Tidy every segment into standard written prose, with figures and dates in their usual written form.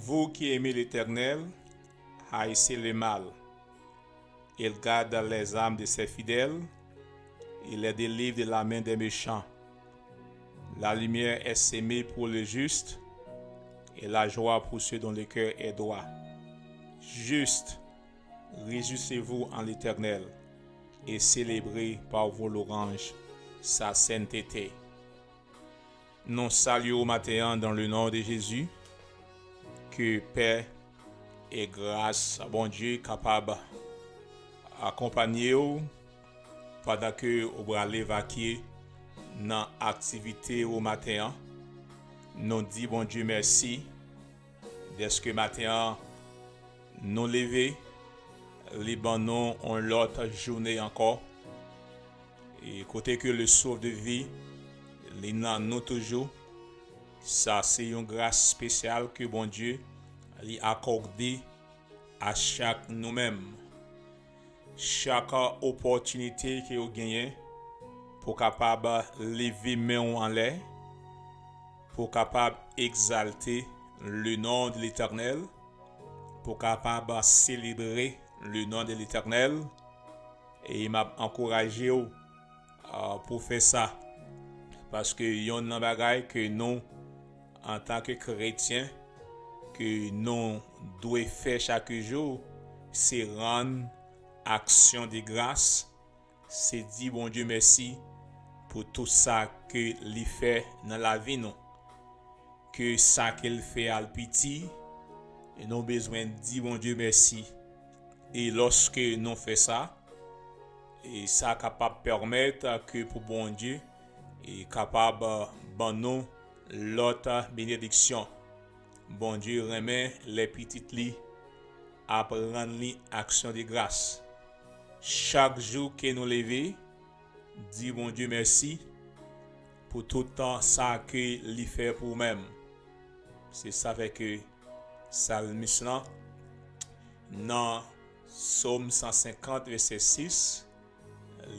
Vous qui aimez l'Éternel, haïssez le mal. Il garde les âmes de ses fidèles, il les délivre de la main des méchants. La lumière est sémée pour le juste et la joie pour ceux dont le cœur est droit. Juste, réjouissez-vous en l'Éternel et célébrez par vos louanges sa sainteté. Nous saluons au matin dans le nom de Jésus. Que paix et grâce à bon Dieu capable d'accompagner vous pendant que vous allez vaquer dans l'activité au matin. Nous disons bon Dieu merci dès que matin nous lever, les nous ont l'autre journée encore. Et côté que le sauve de vie, les nous toujours. Ça, c'est une grâce spéciale que bon Dieu lui accordé à chaque nous-mêmes. Chaque opportunité que vous gagnez pour capable lever main en l'air, pour capable exalter le nom de l'Éternel, pour capable célébrer le nom de l'Éternel. Et il m'a encouragé pour faire ça. Parce que il y a un bagage que nous, en tant que chrétiens, que nous devons faire chaque jour, c'est rendre action de grâce, c'est dire bon Dieu merci pour tout ça que il fait dans la vie nous, que ça qu'il fait à petit, et nous avons besoin de dire bon Dieu merci. Et lorsque nous faisons ça, et ça est capable de permettre que pour bon Dieu est capable de nous l'autre bénédiction. Bon Dieu remet les petites lits à prendre l'action de grâce. Chaque jour que nous levons, dis bon Dieu merci pour tout le temps ça que il fait pour nous-mêmes. C'est ça fait que psalmiste dans Psaume 150 verset 6,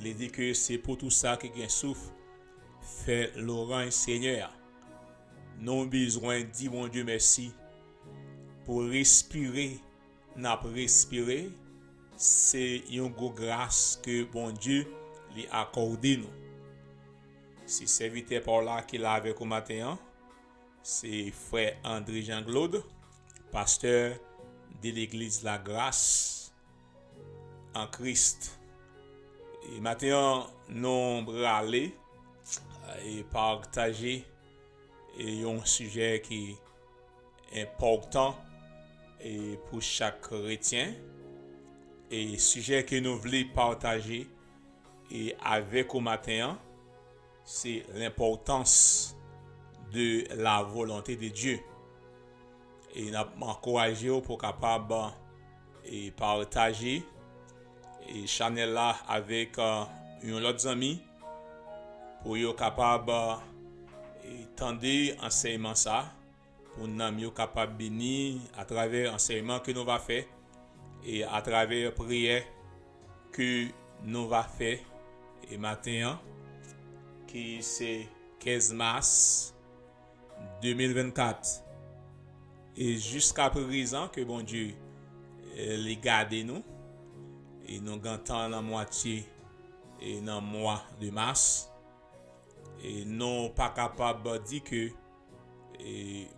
il dit que c'est pour tout ça que gain souffle fait l'orange Seigneur. Nous besoin de dire bon Dieu merci pour respirer, n'a respirer, c'est une grâce que bon Dieu lui accordé nous. Si serviteur par là qui l'a avec au matin, c'est frère André Jean-Claude, pasteur de l'église La Grâce en Christ. Et maintenant nous aller et partager et un sujet qui est important et pour chaque chrétien et sujet que nous voulons partager et avec au matin, c'est l'importance de la volonté de Dieu. Et nous encourager pour capable et partager et channel là avec un autre ami pour être capable tendez enseignement ça pour nous capable bénir à travers enseignement que nous va faire et à travers prière que nous va faire et matin qui c'est 15 mars 2024 et jusqu'à présent que bon Dieu les garde nous et nous gantons la moitié et dans le mois de mars. Et non pas capable de dire que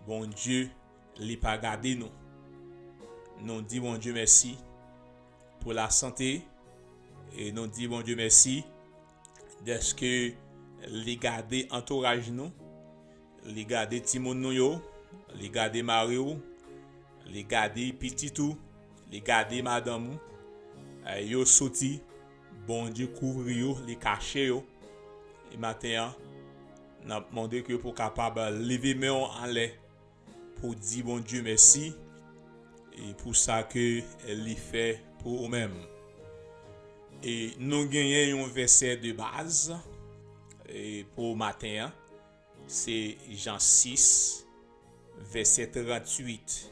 bon Dieu n'est pas gardé nous. Nous disons bon Dieu merci pour la santé et nous disons bon Dieu merci d'être que les garder entourage nous, les garder Timon nous, les garder Mario, les garder petit tout, les garder madame yo sorti bon Dieu couvre yo, les cacher yo et matin n'a demandé que pour capable lever main en l'air pour dire bon Dieu merci et pour ça que il fait pour eux-mêmes. Et nous gagnons un verset de base et pour matin, c'est Jean 6 verset 38.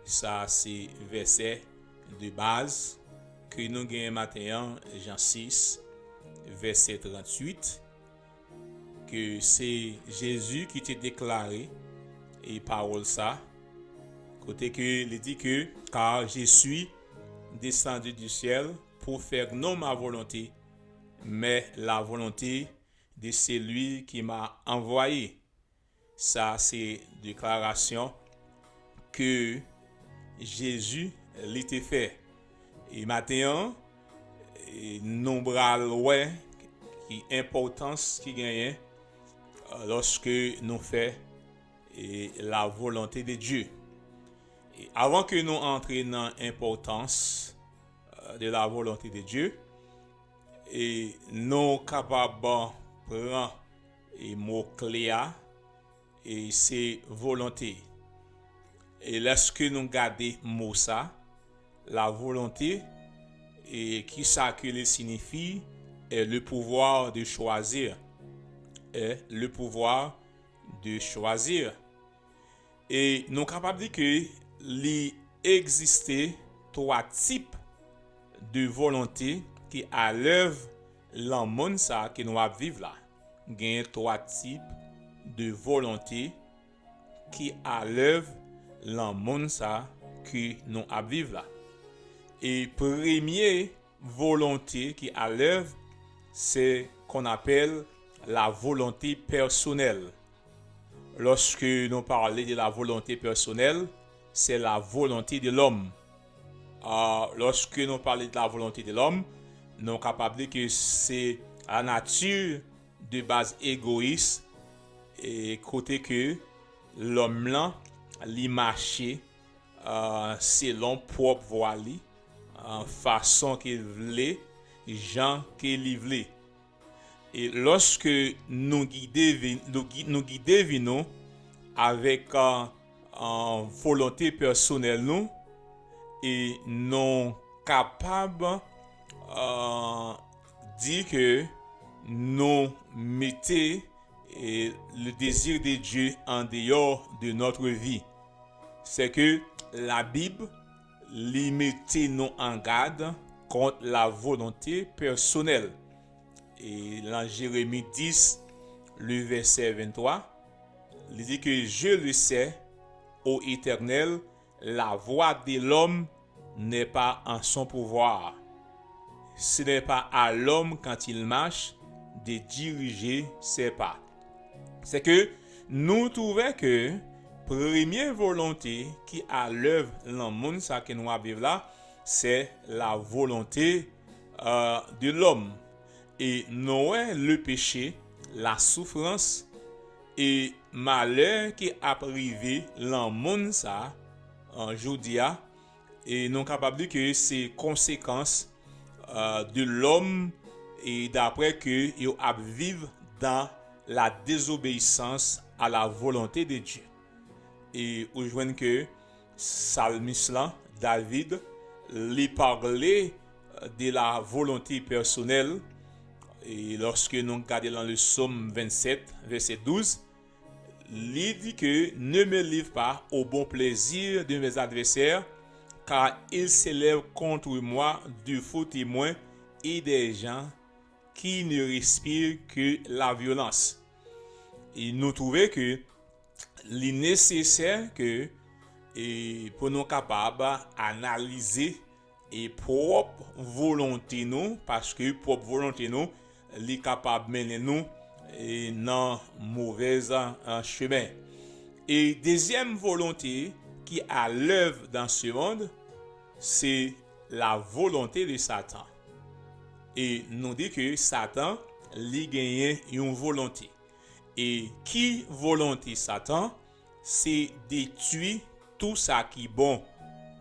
Ça c'est verset de base que nous gagnons matin, Jean 6 verset 38. Que c'est Jésus qui t'a déclaré et parole ça Côté que il dit que car je suis descendu du ciel pour faire non ma volonté, mais la volonté de celui qui m'a envoyé. Ça, c'est déclaration que Jésus l'était fait. Et maintenant, nombral ouais qui importance qui gagne lorsque nous faisons la volonté de Dieu. Et avant que nous entrions dans l'importance de la volonté de Dieu, et nous capables de prendre les mots-clés et c'est volonté. Et lorsque nous regardons mot ça, la volonté, et qui ça que le signifie, est le pouvoir de choisir. Est le pouvoir de choisir. Et nous sommes capables de dire que il existe trois types de volonté qui à l'œuvre dans le monde ça que nous vivons là. Il y a trois types de volonté qui à l'œuvre dans le monde ça que nous vivons là. Et première volonté qui à l'œuvre, c'est qu'on appelle la volonté personnelle. Lorsque nous parlons de la volonté personnelle, c'est la volonté de l'homme. Lorsque nous parlons de la volonté de l'homme, nous sommes capables de dire que c'est la nature de base égoïste et côté que l'homme là, il marche selon propre voie, en façon qu'il voulait, gens qu'il voulait. Et lorsque nous guidons avec volonté personnelle nous et nous capables dire que nous mettons le désir de Dieu en dehors de notre vie. C'est que la Bible limite nous en garde contre la volonté personnelle. Et dans Jérémie 10, le verset 23, il dit que je le sais, ô Éternel, la voix de l'homme n'est pas en son pouvoir. Ce n'est pas à l'homme quand il marche de diriger ses pas. C'est que nous trouvons que première volonté qui à l'œuvre dans le monde ça que nous vivons là, c'est la volonté de l'homme. Et Noé, le péché, la souffrance et malheur qui a privé dans le monde ça, en Judéa, et nous sommes capables de dire que c'est conséquence de l'homme et d'après que il a vivre dans la désobéissance à la volonté de Dieu. Et vous voyez que psalmiste là, David, lui parlait de la volonté personnelle. Et lorsque nous regardons dans le psaume 27, verset 12, il dit que ne me livre pas au bon plaisir de mes adversaires, car ils s'élèvent contre moi de faux témoins et des gens qui ne respirent que la violence. Et nous trouvons que il est nécessaire que pour nous capables d'analyser et propre volonté nous, parce que propre volonté nous est capable de mener nous dans mauvais chemin. Et deuxième volonté qui a l'œuvre dans ce monde, c'est la volonté de Satan. Et nous dit que Satan lui gagne une volonté. Et qui volonté Satan, c'est détruire tout ça qui est bon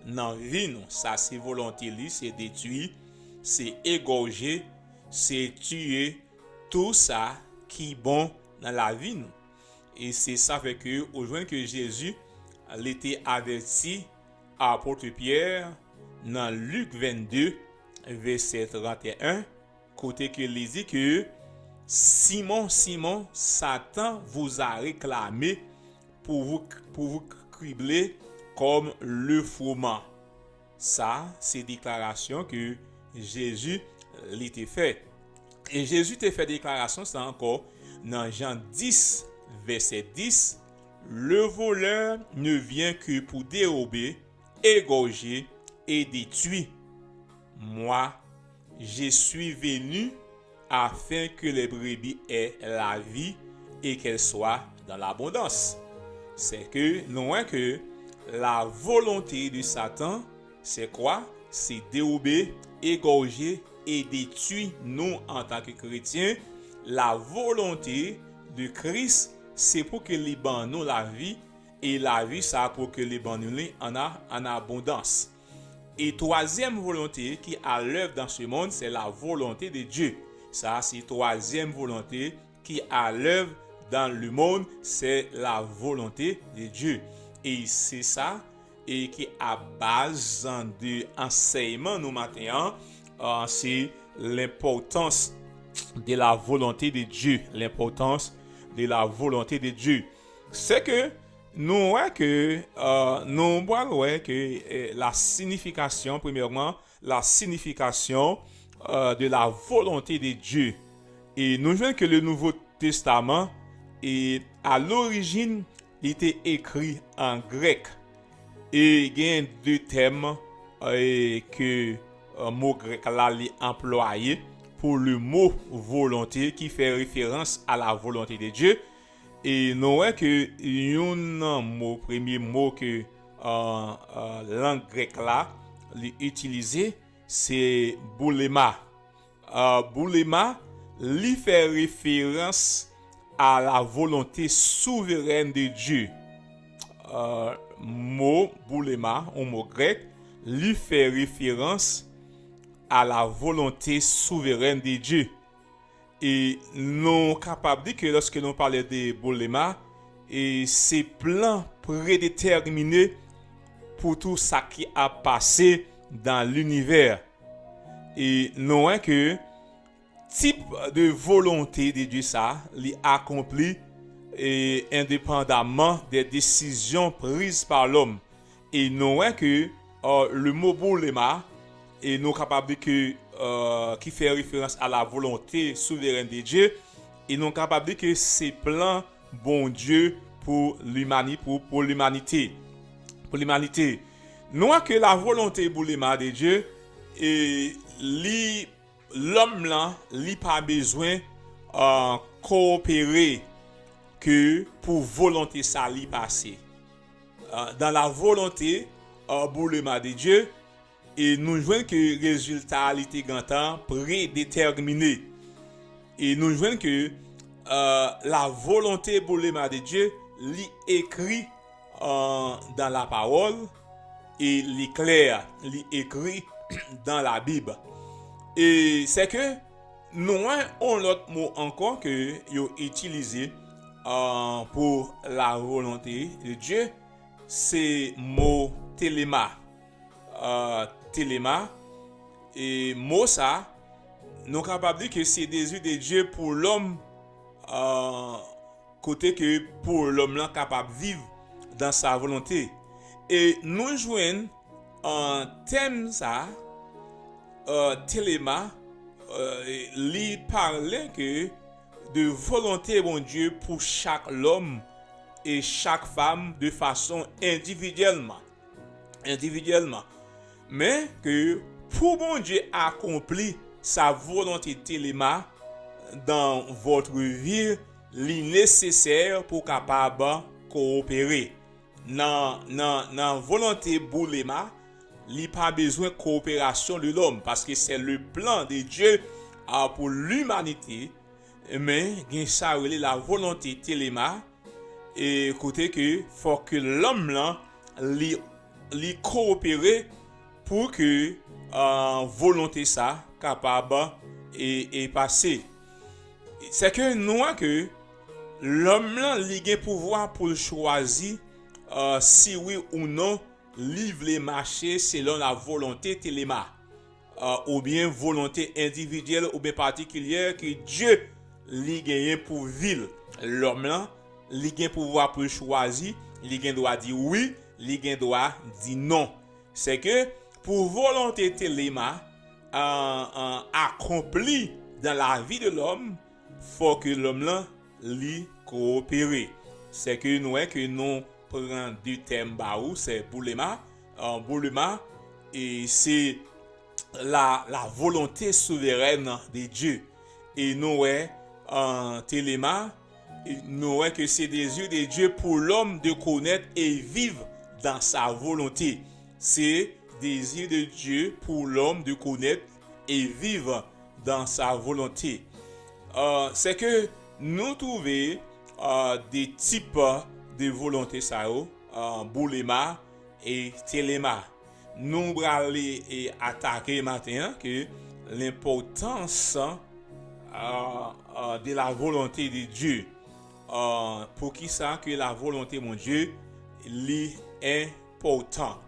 dans la vie. Ça c'est volonté lui, c'est détruire, c'est égorger, c'est tuer tout ça qui est bon dans la vie. Et c'est ça fait que aujourd'hui que Jésus l'était averti à l'apôtre Pierre dans Luc 22 verset 31, côté que il dit que Simon, Simon, Satan vous a réclamé pour vous cribler comme le froment. Ça, c'est déclaration que Jésus l'était fait. Et Jésus t'a fait déclaration, ça encore, dans Jean 10, verset 10, le voleur ne vient que pour dérober, égorger et détruire. Moi, je suis venu afin que les brebis aient la vie et qu'elles soient dans l'abondance. C'est que, loin que la volonté de Satan, c'est quoi? C'est dérober, égorger et détruire nous en tant que chrétiens. La volonté de Christ, c'est pour que les bancs nous la vie, et la vie, ça pour que les bancs nous en abondance. Et troisième volonté qui est à l'œuvre dans ce monde, c'est la volonté de Dieu. Ça, c'est troisième volonté qui est à l'œuvre dans le monde, c'est la volonté de Dieu. Et c'est ça et qui est à base de enseignement nous maintenant, c'est l'importance de la volonté de Dieu. L'importance de la volonté de Dieu. C'est que nous voyons que la signification, premièrement, la signification de la volonté de Dieu. Et nous voyons que le Nouveau Testament, et à l'origine, il était écrit en grec. Et il y a deux thèmes que le mot grec là est employé pour le mot volonté qui fait référence à la volonté de Dieu. Et nous voyons que le premier mot que langue grecque là utilisé, c'est boulema. Boulema, lui fait référence à la volonté souveraine de Dieu. Mot boulema, un mot grec, lui fait référence à la volonté souveraine de Dieu. Et nous sommes capables de dire que lorsque nous parlons de boulema, et c'est plan prédéterminé pour tout ça qui a passé dans l'univers. Et nous voyons que type de volonté de Dieu ça, l'est accompli et indépendamment des décisions prises par l'homme. Et nous voyons que le mot boulema, et nous sommes capables de dire que qui fait référence à la volonté souveraine de Dieu, et nous sommes capables de dire que c'est plan bon Dieu pour l'humanité, pour l'humanité. Nous voyons que la volonté boulema de Dieu, et l'homme là, il pas besoin coopérer que pour volonté ça li passer. Dans la volonté boulema de Dieu, et nous voyons que le résultat était gantant prédéterminé. Et nous voyons que la volonté boulema de Dieu li écrit dans la parole et li clair, li écrit dans la Bible. Et c'est que nous avons l'autre mot encore que yo utilisé pour la volonté de Dieu, c'est mot téléma. Téléma, et mot ça, nous sommes capables de dire que c'est désir de Dieu pour l'homme, côté que pour l'homme là capable de vivre dans sa volonté. Et nous jouons un thème ça, téléma, lui parler que de volonté bon Dieu pour chaque homme et chaque femme de façon individuellement. Mais que pour bon Dieu accomplir sa volonté téléma dans votre vie, il est nécessaire pour capable coopérer. Dans volonté boulema, il n'y a pas besoin de coopération de l'homme parce que c'est le plan de Dieu pour l'humanité. Mais il y a la volonté téléma, et côté que faut que l'homme là li coopérer pour que volonté ça capable et passer. C'est que nous que l'homme là li gen pouvoir pour choisir si oui ou non livre les marchés selon la volonté téléma, ou bien volonté individuelle ou bien particulière que Dieu li gagne pour vivre. L'homme là li gen pouvoir pour choisir, li gen droit dire oui, li gen droit dire non. C'est que pour volonté téléma accompli dans la vie de l'homme, faut que l'homme là li coopérer. c'est que nous prenons deux thèmes baou, c'est boulema, et c'est la volonté souveraine de Dieu. Et nous en téléma, nous que c'est des yeux de Dieu pour l'homme de connaître et vivre dans sa volonté. C'est des yeux de Dieu pour l'homme de connaître et vivre dans sa volonté. C'est que nous trouvons des types de volonté ça boulema et téléma. Nous allons attaquer maintenant que l'importance de la volonté de Dieu. Pour qui ça que la volonté mon Dieu est important.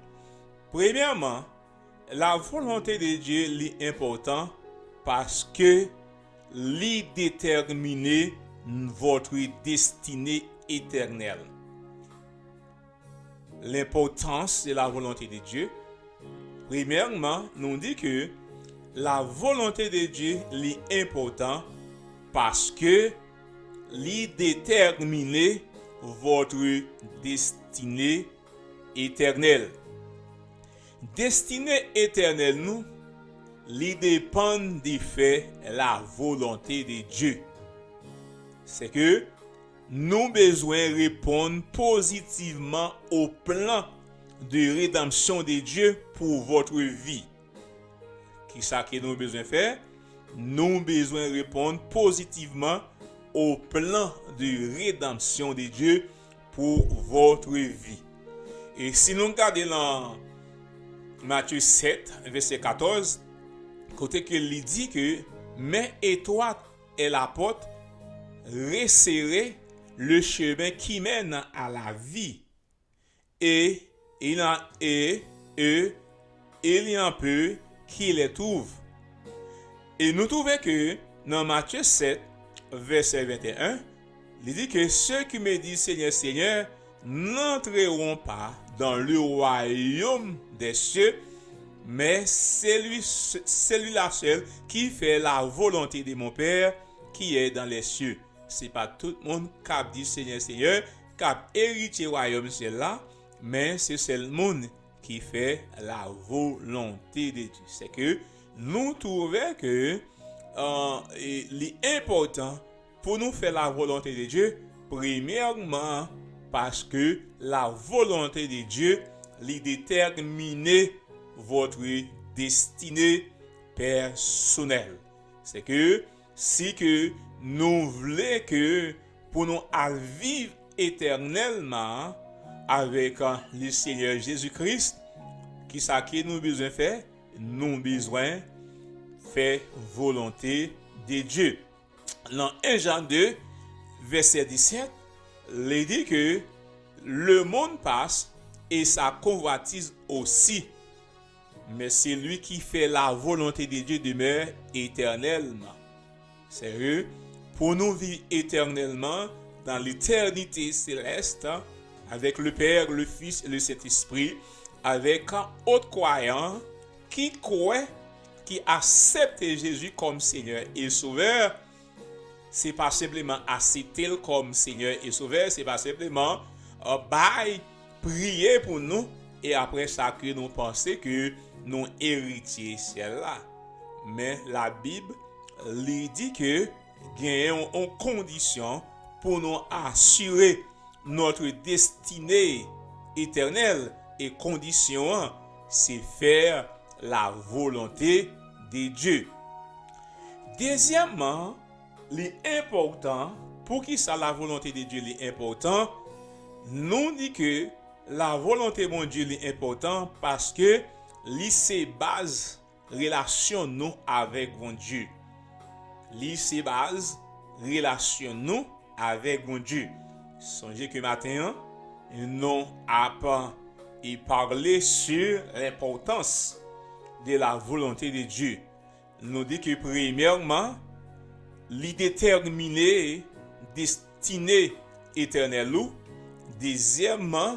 Premièrement, la volonté de Dieu est important parce que il détermine votre destinée éternelle. L'importance de la volonté de Dieu. Premièrement, nous dit que la volonté de Dieu est important parce que il détermine votre destinée éternelle. Destinée éternelle, nous, il dépend de faire la volonté de Dieu. C'est que nous besoin répondre positivement au plan de rédemption de Dieu pour votre vie. Qui ça que nous besoin faire? Nous besoin répondre positivement au plan de rédemption de Dieu pour votre vie. Et si nous regardons dans Matthieu 7, verset 14, côté que il dit que mais étroite est la porte, resserré le chemin qui mène à la vie, et il y en peu qui les trouve. Et nous trouvons que dans Matthieu 7, verset 21, il dit que ceux qui me disent Seigneur, Seigneur, n'entreront pas dans le royaume des cieux, mais celui-là seul qui fait la volonté de mon Père qui est dans les cieux. C'est pas tout le monde qui dit Seigneur, Seigneur, qui a hérité du royaume là, mais c'est seul le monde qui fait la volonté de Dieu. C'est que nous trouvons que l'important pour nous faire la volonté de Dieu, premièrement, parce que la volonté de Dieu détermine votre destinée personnelle. C'est que si que nous voulons que pour nous vivre éternellement avec le Seigneur Jésus-Christ, qui ça que nous besoin faire? Nous besoin faire volonté de Dieu. Dans 1 Jean 2, verset 17, il dit que le monde passe et sa convoitise aussi, mais c'est lui qui fait la volonté de Dieu demeure éternellement. C'est eux, pour nous vivre éternellement dans l'éternité céleste, avec le Père, le Fils et le Saint-Esprit, avec un autre croyant qui croit, qui accepte Jésus comme Seigneur et Sauveur. C'est pas simplement accepter comme Seigneur et Sauveur, c'est pas simplement prier pour nous et après ça que nous pensons que nous héritiers celle-là. Mais la Bible lui dit que gagnons en condition pour nous assurer notre destinée éternelle, et condition c'est faire la volonté de Dieu. Deuxièmement, l'important, pour qui ça la volonté de Dieu est important, nous dit que la volonté de Dieu est important parce que c'est base relation nous avec mon Dieu. C'est base relation nous avec mon Dieu. Songez que matin, nous avons parlé sur l'importance de la volonté de Dieu. Nous dit que premièrement, il détermine destinée éternelle. Deuxièmement,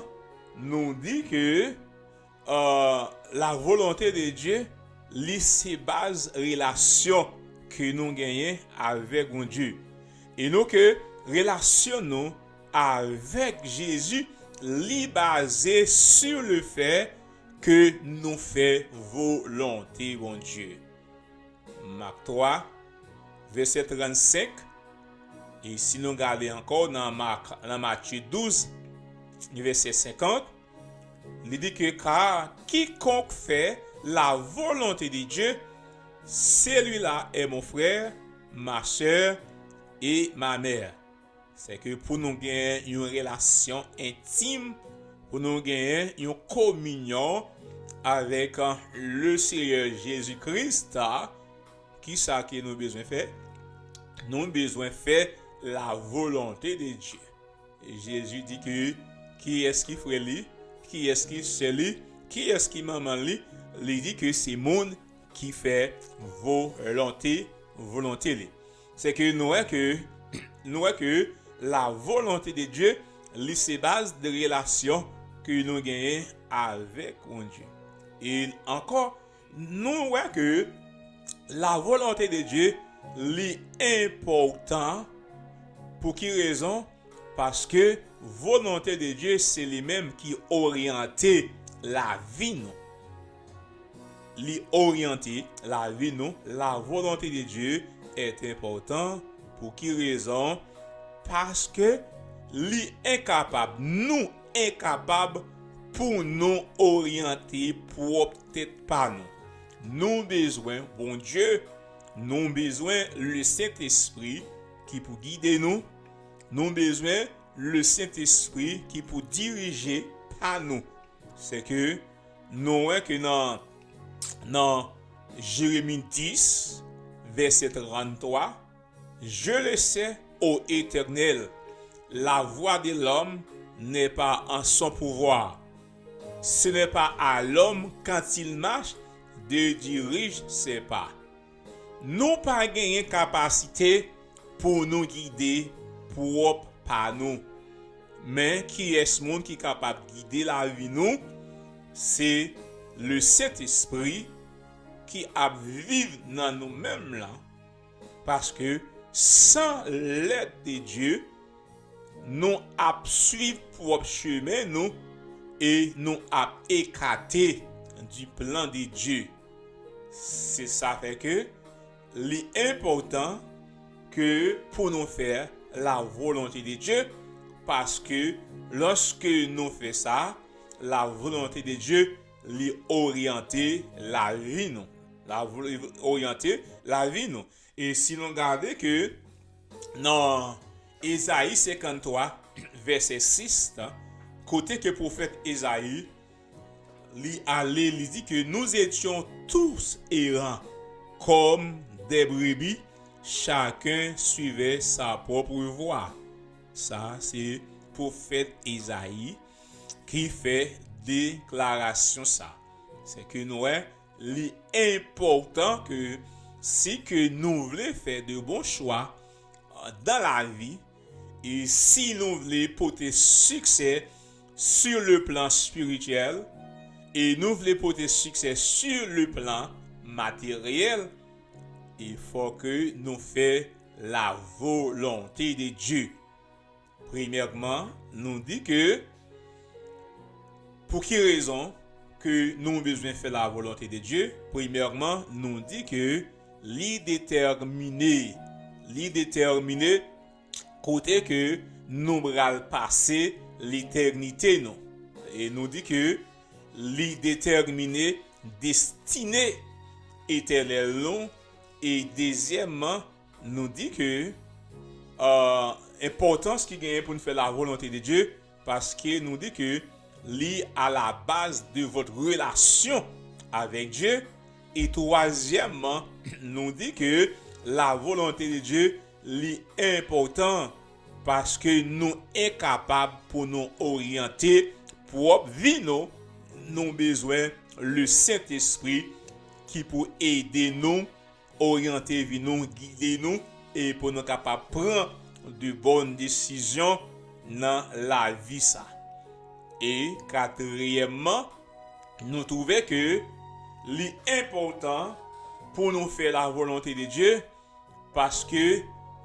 nous dit que la volonté de Dieu, c'est base relation que nous gagnons avec mon Dieu. Et nous que relation nous avec Jésus, li basé sur le fait que nous fait volonté, bon Dieu. Marc 3, verset 35. Et si nous regardons encore dans Matthieu 12, verset 50, il dit que car quiconque fait la volonté de Dieu, celui-là est mon frère, ma soeur et ma mère. C'est que pour nous gagner une relation intime, pour nous gagner une communion avec le Seigneur Jésus-Christ, qui ça que nous besoin faire? Nous besoin faire la volonté de Dieu. Et Jésus dit que qui est-ce qui ferait lui? Qui est-ce qui c'est lui? Qui est-ce qui maman lui? Il dit que c'est monde qui fait volonté lui. C'est que nous que la volonté de Dieu, c'est base de relation que nous gagnons avec Dieu. Et encore, nous voyons que la volonté de Dieu est important. Pour quelle raison? Parce que volonté de Dieu, c'est lui-même qui oriente la vie nous. Li orienter la vie nous. La volonté de Dieu est important. Pour quelle raison? Parce que li incapable, nous incapables pour nous orienter peut-être pas nous. Nous besoin, bon Dieu, nous besoin le Saint-Esprit qui pour guider nous. Nous besoin le Saint-Esprit qui pour diriger pas nous. C'est que nous voyons que dans Jérémie 10, verset 33, je le sais, ô Éternel, la voix de l'homme n'est pas en son pouvoir. Ce n'est pas à l'homme quand il marche de diriger ses pas. Nous pas gagné capacité pour nous guider propre par nous. Mais qui est ce monde qui est capable de guider la vie nous? C'est le Saint-Esprit qui a vivre dans nous-mêmes là. Parce que sans l'aide de Dieu, nous avons suivi propre chemin nous et nous avons écarté du plan de Dieu. C'est ça fait que l'important que pour nous faire la volonté de Dieu, parce que lorsque nous faisons ça, la volonté de Dieu lui orienter la vie nous. Orienter la vie nous. Et si nous regardons que dans Ésaïe 53, verset 6, côté que le prophète Ésaïe, il dit que nous étions tous errants comme des brebis, chacun suivait sa propre voie. Ça, c'est le prophète Ésaïe qui fait déclaration ça. C'est que nous l'important que si que nous voulons faire de bons choix dans la vie et si nous voulons porter succès sur le plan spirituel et nous voulons porter succès sur le plan matériel, il faut que nous fassions la volonté de Dieu. Premièrement, nous dit que pour quelle raison que nous avons besoin de faire la volonté de Dieu? Premièrement, nous dit que déterminé côté que nous allons passer l'éternité nous. Et nous dit que déterminé destiné éternel nous. Et deuxièmement, nous dit que importance qui gagne pour nous faire la volonté de Dieu, parce que nous dit que lié à la base de votre relation avec Dieu. Et troisièmement, nous dit que la volonté de Dieu est importante parce que nous sommes capables pour nous orienter pour vie nous besoin le Saint-Esprit qui peut aider nous, orienter vie nous, guider nous et pour nous capables de prendre de bonnes décisions dans la vie ça. Et quatrièmement, nous trouvons que l'important pour nous faire la volonté de Dieu parce que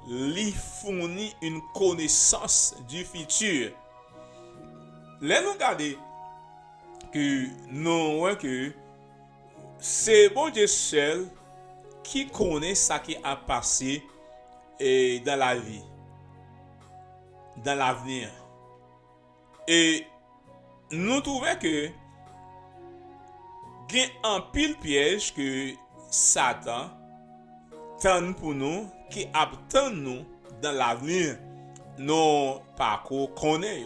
lui fournit une connaissance du futur. Là nous regarder que non ouais que c'est bon Dieu seul qui connaît ça qui a passé et dans la vie, dans l'avenir. Et nous trouvons que il y a un pile piège que Satan tend pour nous, qui attend nous dans l'avenir, nos parcours connaît.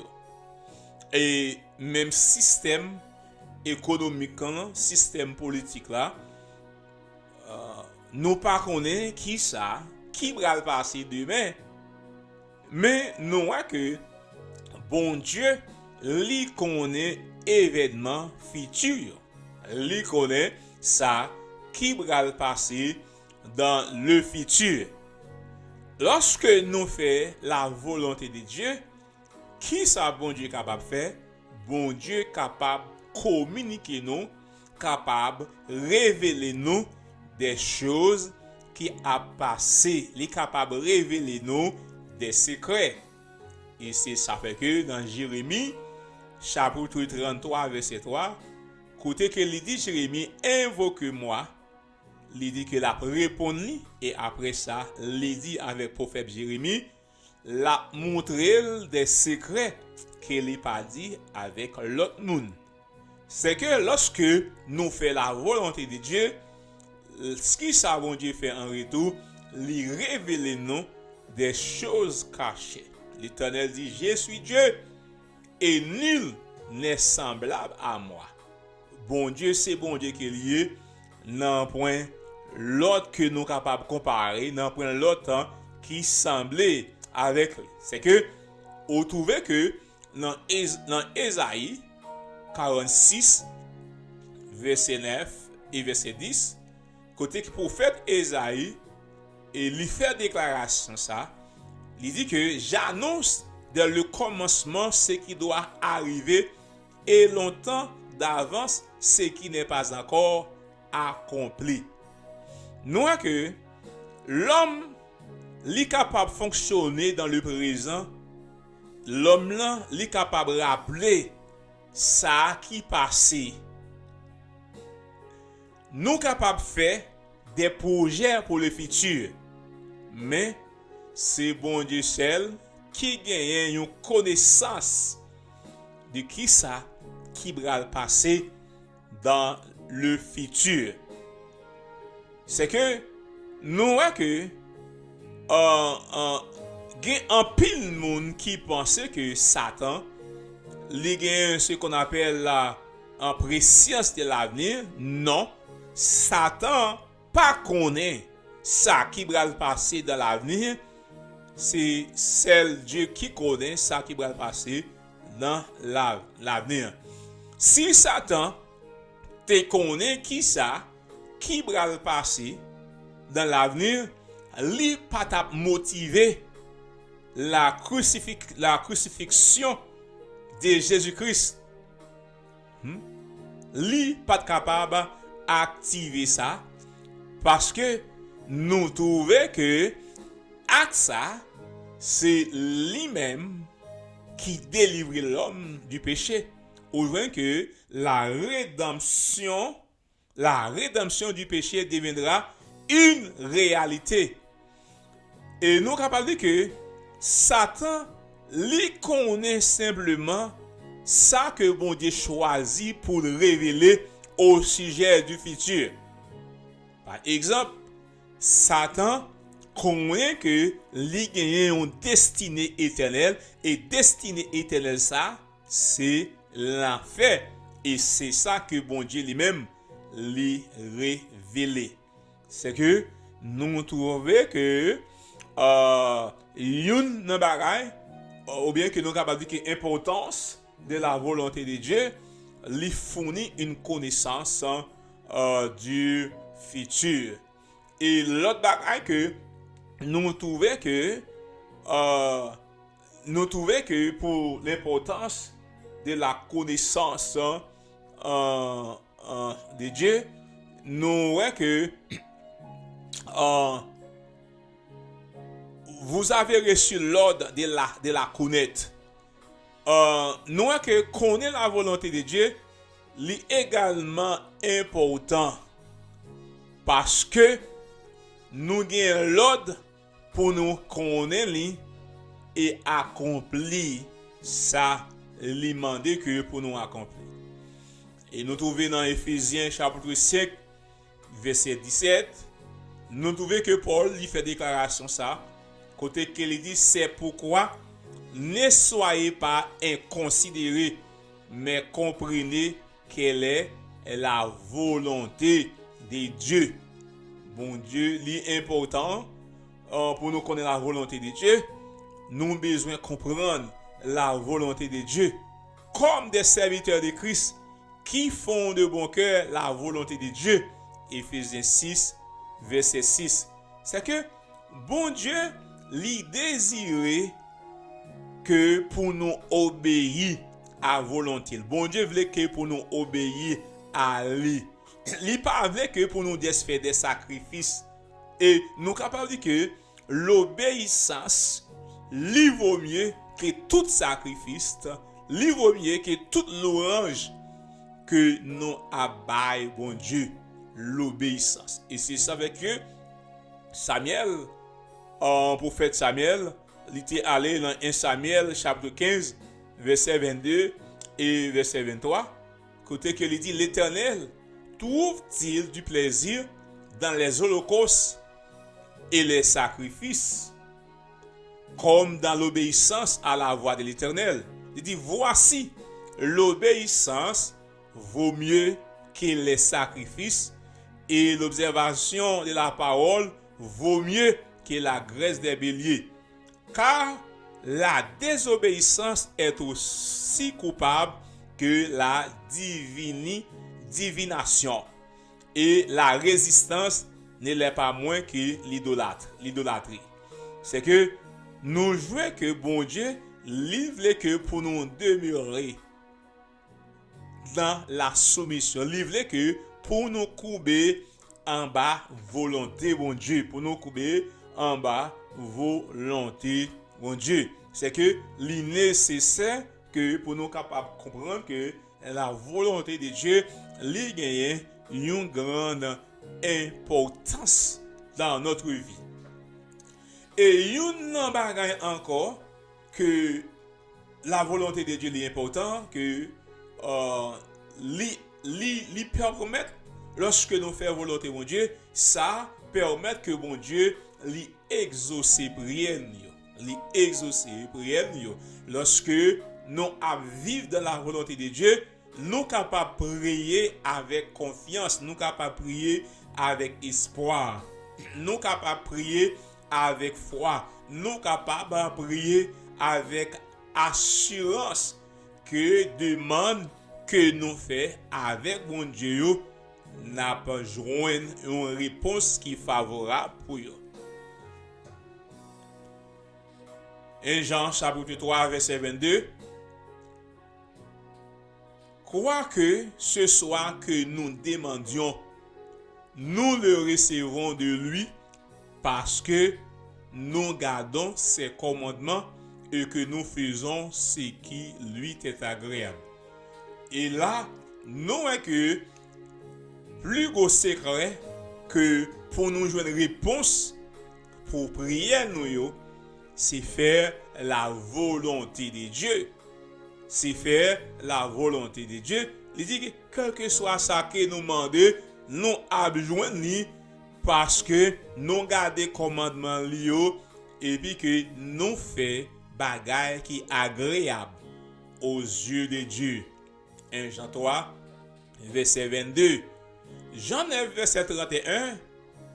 Et même système économique, système politique là, nous pas connaît qui ça, qui va le passer demain. Mais nous voyons que bon Dieu, lui connaît événement futur. Lui connaît ça qui va le passer dans le futur. Lorsque nous faisons la volonté de Dieu, qui ça bon Dieu capable de faire? Bon Dieu capable de communiquer nous, capable de révéler nous des choses qui a passé, il est capable de révéler nous des secrets. Et c'est ça fait que dans Jérémie, chapitre 33, verset 3, côté que il dit Jérémie, invoque-moi, il dit que la répond et après ça, il dit avec prophète Jérémie, la montrer des secrets qu'il n'a pas dit avec l'autre monde. C'est que lorsque nous faisons la volonté de Dieu, ce qui ça bon Dieu fait en retour, lui révèle nous des choses cachées. L'Éternel dit, je suis Dieu et nul n'est semblable à moi. Bon Dieu, c'est bon Dieu qui est lié, non point l'autre que nous capables de comparer, non point l'autre qui semblait avec lui. C'est que, on trouve que dans Ésaïe 46, verset 9 et verset 10, côté que le prophète Ésaïe, et lui fait déclaration ça, il dit que j'annonce dès le commencement ce qui doit arriver et longtemps d'avance ce qui n'est pas encore accompli. Nous voyons que l'homme est capable de fonctionner dans le présent, l'homme là est capable de rappeler ça qui passé. Nous sommes capables de faire des projets pour le futur, mais c'est bon Dieu seul qui gagne une connaissance de qui ça qui va passer dans le futur. C'est que nous voyons que il y a un pile de monde qui pense que Satan il gagne ce qu'on appelle la préscience de l'avenir. Non, Satan pas connaît ça qui va passer dans l'avenir. C'est seul Dieu qui connaît ça qui va passer dans l'avenir. Si Satan te connaît qui ça qui va passer dans l'avenir, lui pas t'a motivé la crucifixion de Jésus-Christ. Lui pas capable d'activer ça parce que nous trouvons que avec ça, c'est lui-même qui délivre l'homme du péché. Au point que la rédemption du péché deviendra une réalité. Et nous sommes capables de dire que Satan lui connaît simplement ça que bon Dieu choisit pour révéler au sujet du futur. Par exemple, Satan connaît que lui gagne une destinée éternelle et destinée éternelle ça c'est l'enfer et c'est ça que bon Dieu lui-même lui révélé. C'est que nous trouvons que une bagaille ou bien que nous capable de dire que l'importance de la volonté de Dieu lui fournit une connaissance du futur. Et l'autre bagaille que nous trouvons que pour l'importance de la connaissance de Dieu, nous voyons que vous avez reçu l'ordre de la connaître. Nous que connaître la volonté de Dieu, est également important parce que nous avons l'ordre pour nous connaître et accomplir ça lui demandé que pour nous accomplir. Et nous trouvons dans Éphésiens chapitre 5 verset 17, nous trouvons que Paul lui fait déclaration ça, côté qu'il dit c'est pourquoi ne soyez pas inconsidérés, mais comprenez quelle est la volonté de Dieu. Bon Dieu, c'est important pour nous connaître la volonté de Dieu. Nous avons besoin de comprendre la volonté de Dieu comme des serviteurs de Christ qui font de bon cœur la volonté de Dieu. Éphésiens 6, verset 6. C'est que bon Dieu lui désirait que pour nous obéir à volonté. Bon Dieu voulait que pour nous obéir à lui. Il pas avec que pour nous faire des sacrifices. Et nous capables de dire que l'obéissance lui vaut mieux que tout sacrifice, lui vaut mieux que toute louange que nous abaille bon Dieu, l'obéissance. Et c'est ça avec que Samuel, prophète Samuel, il était allé dans 1 Samuel chapitre 15, verset 22 et verset 23, côté que il dit l'Éternel trouve-t-il du plaisir dans les holocaustes et les sacrifices comme dans l'obéissance à la voix de l'Éternel. Il dit voici l'obéissance vaut mieux que les sacrifices et l'observation de la parole vaut mieux que la graisse des béliers. Car la désobéissance est aussi coupable que la divination. Et la résistance ne l'est pas moins que l'idolâtrie. C'est que nous jouons que bon Dieu livre que pour nous demeurer dans la soumission. Livre que pour nous couper en bas volonté bon Dieu. Pour nous couper en bas volonté bon Dieu. C'est que il nécessaire que pour nous capables de comprendre que la volonté de Dieu lui gagne une grande importance dans notre vie. Et une bagaille encore que la volonté de Dieu est important que lui permet lorsque nous faisons volonté de Dieu, ça permet que bon Dieu lui exaucer prière lorsque nous vivons dans la volonté de Dieu, nous capables de prier avec confiance, nous capables de prier avec espoir, nous capables de prier avec foi, nous capables de prier avec assurance que demande que nous faisons avec mon Dieu n'a pas joint une réponse qui est favorable pour eux. 1 Jean chapitre 3 verset 22. Quoi que ce soit que nous demandions, nous le recevrons de lui parce que nous gardons ses commandements et que nous faisons ce qui lui est agréable. Et là, nous voyons que plus gros secret que pour nous jouer une réponse pour prier nous, c'est faire la volonté de Dieu. C'est faire la volonté de Dieu. Il dit que quel que soit ça que nous demandons, nous avons besoin parce que nous gardons commandement lié et puis que nous faisons bagaille qui est agréable aux yeux de Dieu. 1 Jean 3, verset 22. Jean 9, verset 31,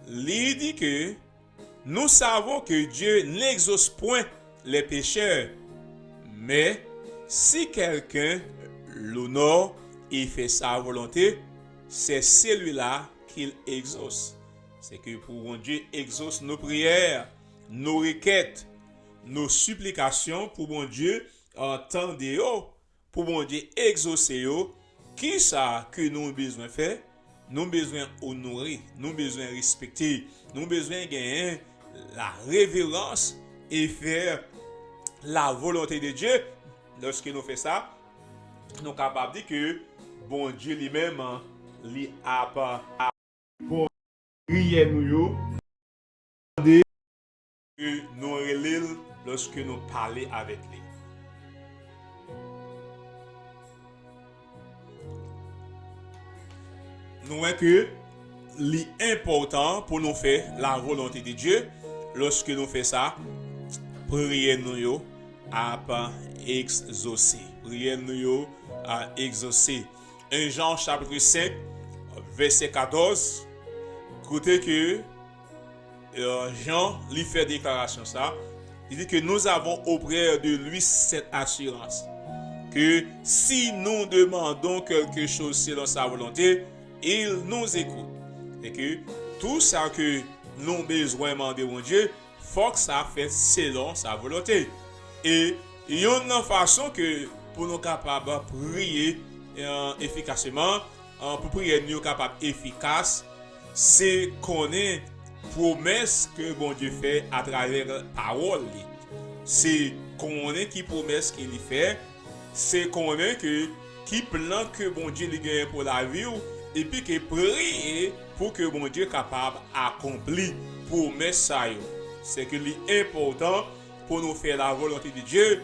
il dit que nous savons que Dieu n'exauce point les pécheurs, mais si quelqu'un l'honore et fait sa volonté, c'est celui-là qu'il exauce. C'est que pour mon Dieu exauce nos prières, nos requêtes, nos supplications pour mon Dieu entendez pour mon Dieu exaucer qui ça que nous besoin faire, nous besoin honorer, nous besoin respecter, nous besoin gagner la révérence et faire la volonté de Dieu, lorsque nous faisons ça, nous sommes capables de dire que bon Dieu lui-même, lui a pas pour prier nous, que nous relève lorsque nous parlons avec lui. Nous voyons que l'important pour nous faire la volonté de Dieu, lorsque nous faisons ça, prier nous à exaucer. Prier nous à exaucer. 1 Jean chapitre 5, verset 14, écoutez que Jean lui fait déclaration ça. Il dit que nous avons auprès de lui cette assurance que si nous demandons quelque chose selon sa volonté, il nous écoute. Et que tout ça que nous besoin demander mon Dieu, faut que ça fait selon sa volonté. Et il y a une façon que pour nous capables de prier efficacement, pour prier nous capables efficace, c'est qu'on est promesse que bon Dieu fait à travers la parole. C'est qu'on est qui promesse qu'il fait, c'est qu'on est que qui plan que bon Dieu lui gagne pour la vie et puis que prier pour que bon Dieu capable d'accomplir promesse ça. C'est que l'important pour nous faire la volonté de Dieu,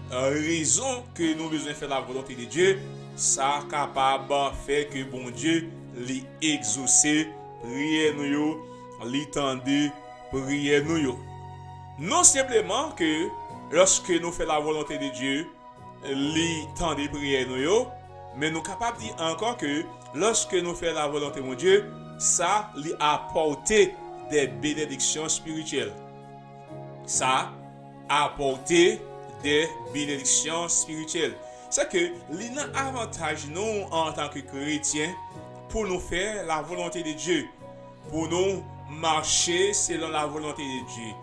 raison que nous besoin faire la volonté de Dieu, ça capable faire que bon Dieu lui exaucer, prier nous, lui tendre, prier nous. Non simplement que lorsque nous faisons la volonté de Dieu, lui tendre, prier nous, mais nous sommes capables de dire encore que lorsque nous faisons la volonté de Dieu, ça lui apporte des bénédictions spirituelles. Ça apporte des bénédictions spirituelles. C'est que l'avantage nous en tant que chrétiens pour nous faire la volonté de Dieu, pour nous marcher selon la volonté de Dieu.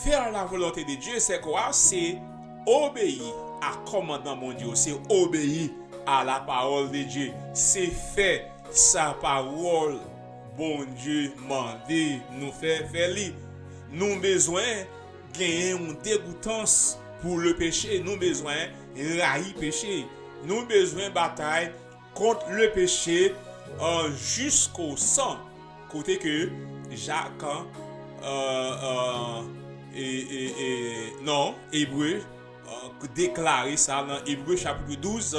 Faire la volonté de Dieu, c'est quoi? C'est obéir à commandement mon Dieu, c'est obéir à la parole de Dieu, c'est faire sa parole. Bon Dieu m'a dit nous faire lui. Nous avons besoin de gagner une dégoûtance pour le péché. Nous avons besoin de haïr le péché. Nous avons besoin de bataille contre le péché jusqu'au sang. Côté que Jacques Hébreu déclaré ça dans Hébreu chapitre 12,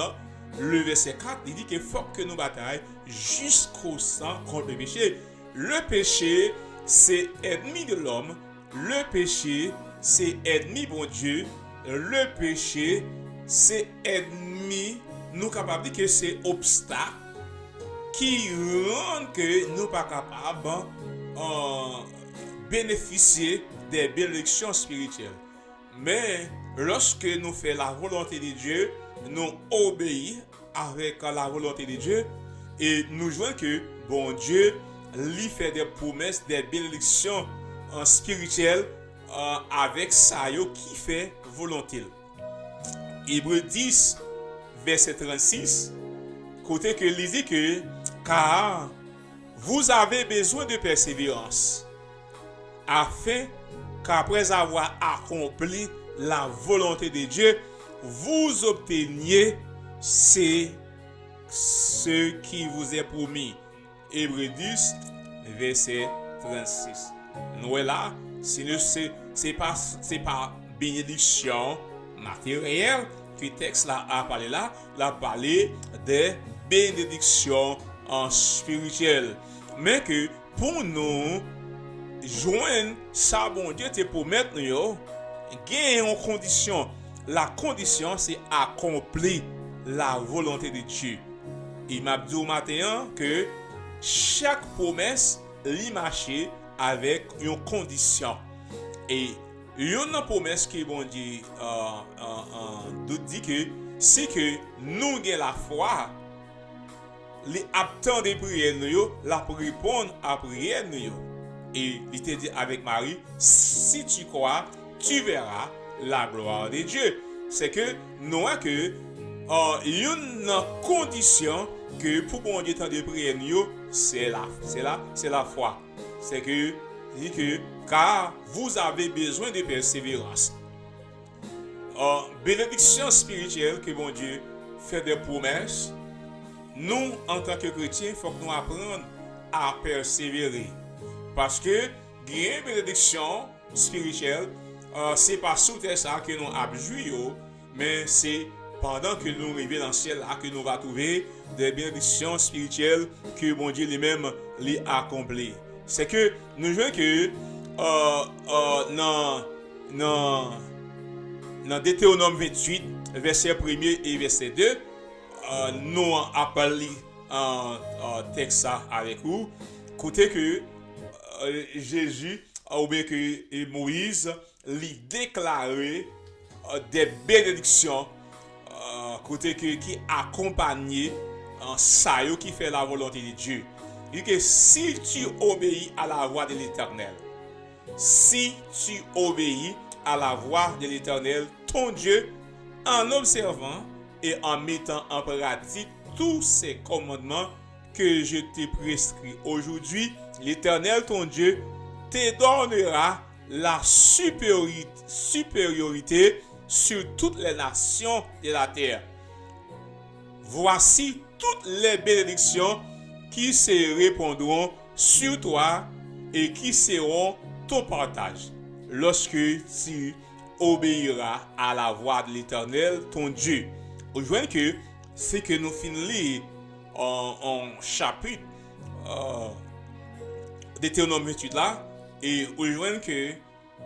le verset 4, il dit qu'il faut que nous bataillons jusqu'au sang contre le péché. Le péché, c'est ennemi de l'homme. Le péché, c'est ennemi bon Dieu. Le péché, c'est ennemi, nous capables de dire que c'est obstacle qui rend que nous pas capables bénéficier des bénédictions spirituelles. Mais lorsque nous faisons la volonté de Dieu, nous obéissons avec la volonté de Dieu et nous voyons que bon Dieu lui fait des promesses, des bénédictions spirituelles avec ça qui fait volonté. Hébreu 10, verset 36, côté que il dit que car vous avez besoin de persévérance afin qu'après avoir accompli la volonté de Dieu, vous obteniez ce qui vous est promis. Hébreu 10, verset 36. Nous là, c'est pas bénédiction matérielle que le texte là a parlé là, l'a parlé des bénédictions spirituelles. Mais que pour nous joindre ça, bon Dieu te promet nous, gagne une condition. La condition, c'est accomplir la volonté de Dieu. Il m'a dit au matin que chaque promesse lui marche avec une condition. Et une promesse que bon Dieu dit que c'est que nous avons la foi, les attend de prière nous, la répondre à prière nous. Et il te dit avec Marie, si tu crois, tu verras la gloire de Dieu. C'est que nous avons que une condition que pour bon Dieu tant de prière nous, c'est la foi. C'est que Il dit que car vous avez besoin de persévérance. Bénédiction spirituelle que mon Dieu fait des promesses. Nous, en tant que chrétiens, il faut que nous apprenions à persévérer. Parce que, une bénédiction spirituelle, c'est pas sous ça que nous avons, mais c'est pendant que nous arrivons dans le ciel là que nous allons trouver des bénédictions spirituelles que mon Dieu lui-même les accomplit. C'est que nous voyons que dans Deutéronome 28, verset 1er et verset 2, nous appelons un texte avec vous. Côté que Jésus ou bien que Moïse lui déclarait des bénédictions côté que qui accompagnait ça qui fait la volonté de Dieu. Il dit que si tu obéis à la voix de l'Éternel, si tu obéis à la voix de l'Éternel, ton Dieu, en observant et en mettant en pratique tous ces commandements que je t'ai prescrits aujourd'hui, l'Éternel, ton Dieu, te donnera la supériorité sur toutes les nations de la terre. Voici toutes les bénédictions qui se répandront sur toi et qui seront ton partage lorsque tu obéiras à la voix de l'Éternel, ton Dieu. Aujourd'hui, que c'est que nous finissons en chapitre Deutéronome 28 là, et aujourd'hui que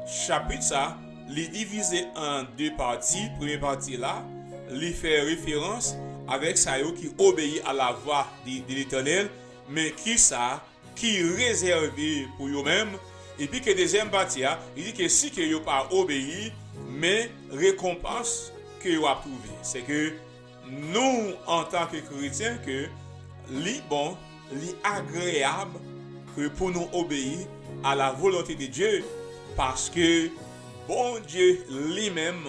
chapitre ça, il est divisé en deux parties. Première partie là, il fait référence avec ça qui obéit à la voix de l'Éternel, mais qui ça qui réservé pour eux-mêmes. Et puis que deuxième partie, il dit que si que yo pas obéi, mais récompense que vous avez trouvé. C'est que nous, en tant que chrétiens, que bon, agréable que pour nous obéir à la volonté de Dieu, parce que bon Dieu lui-même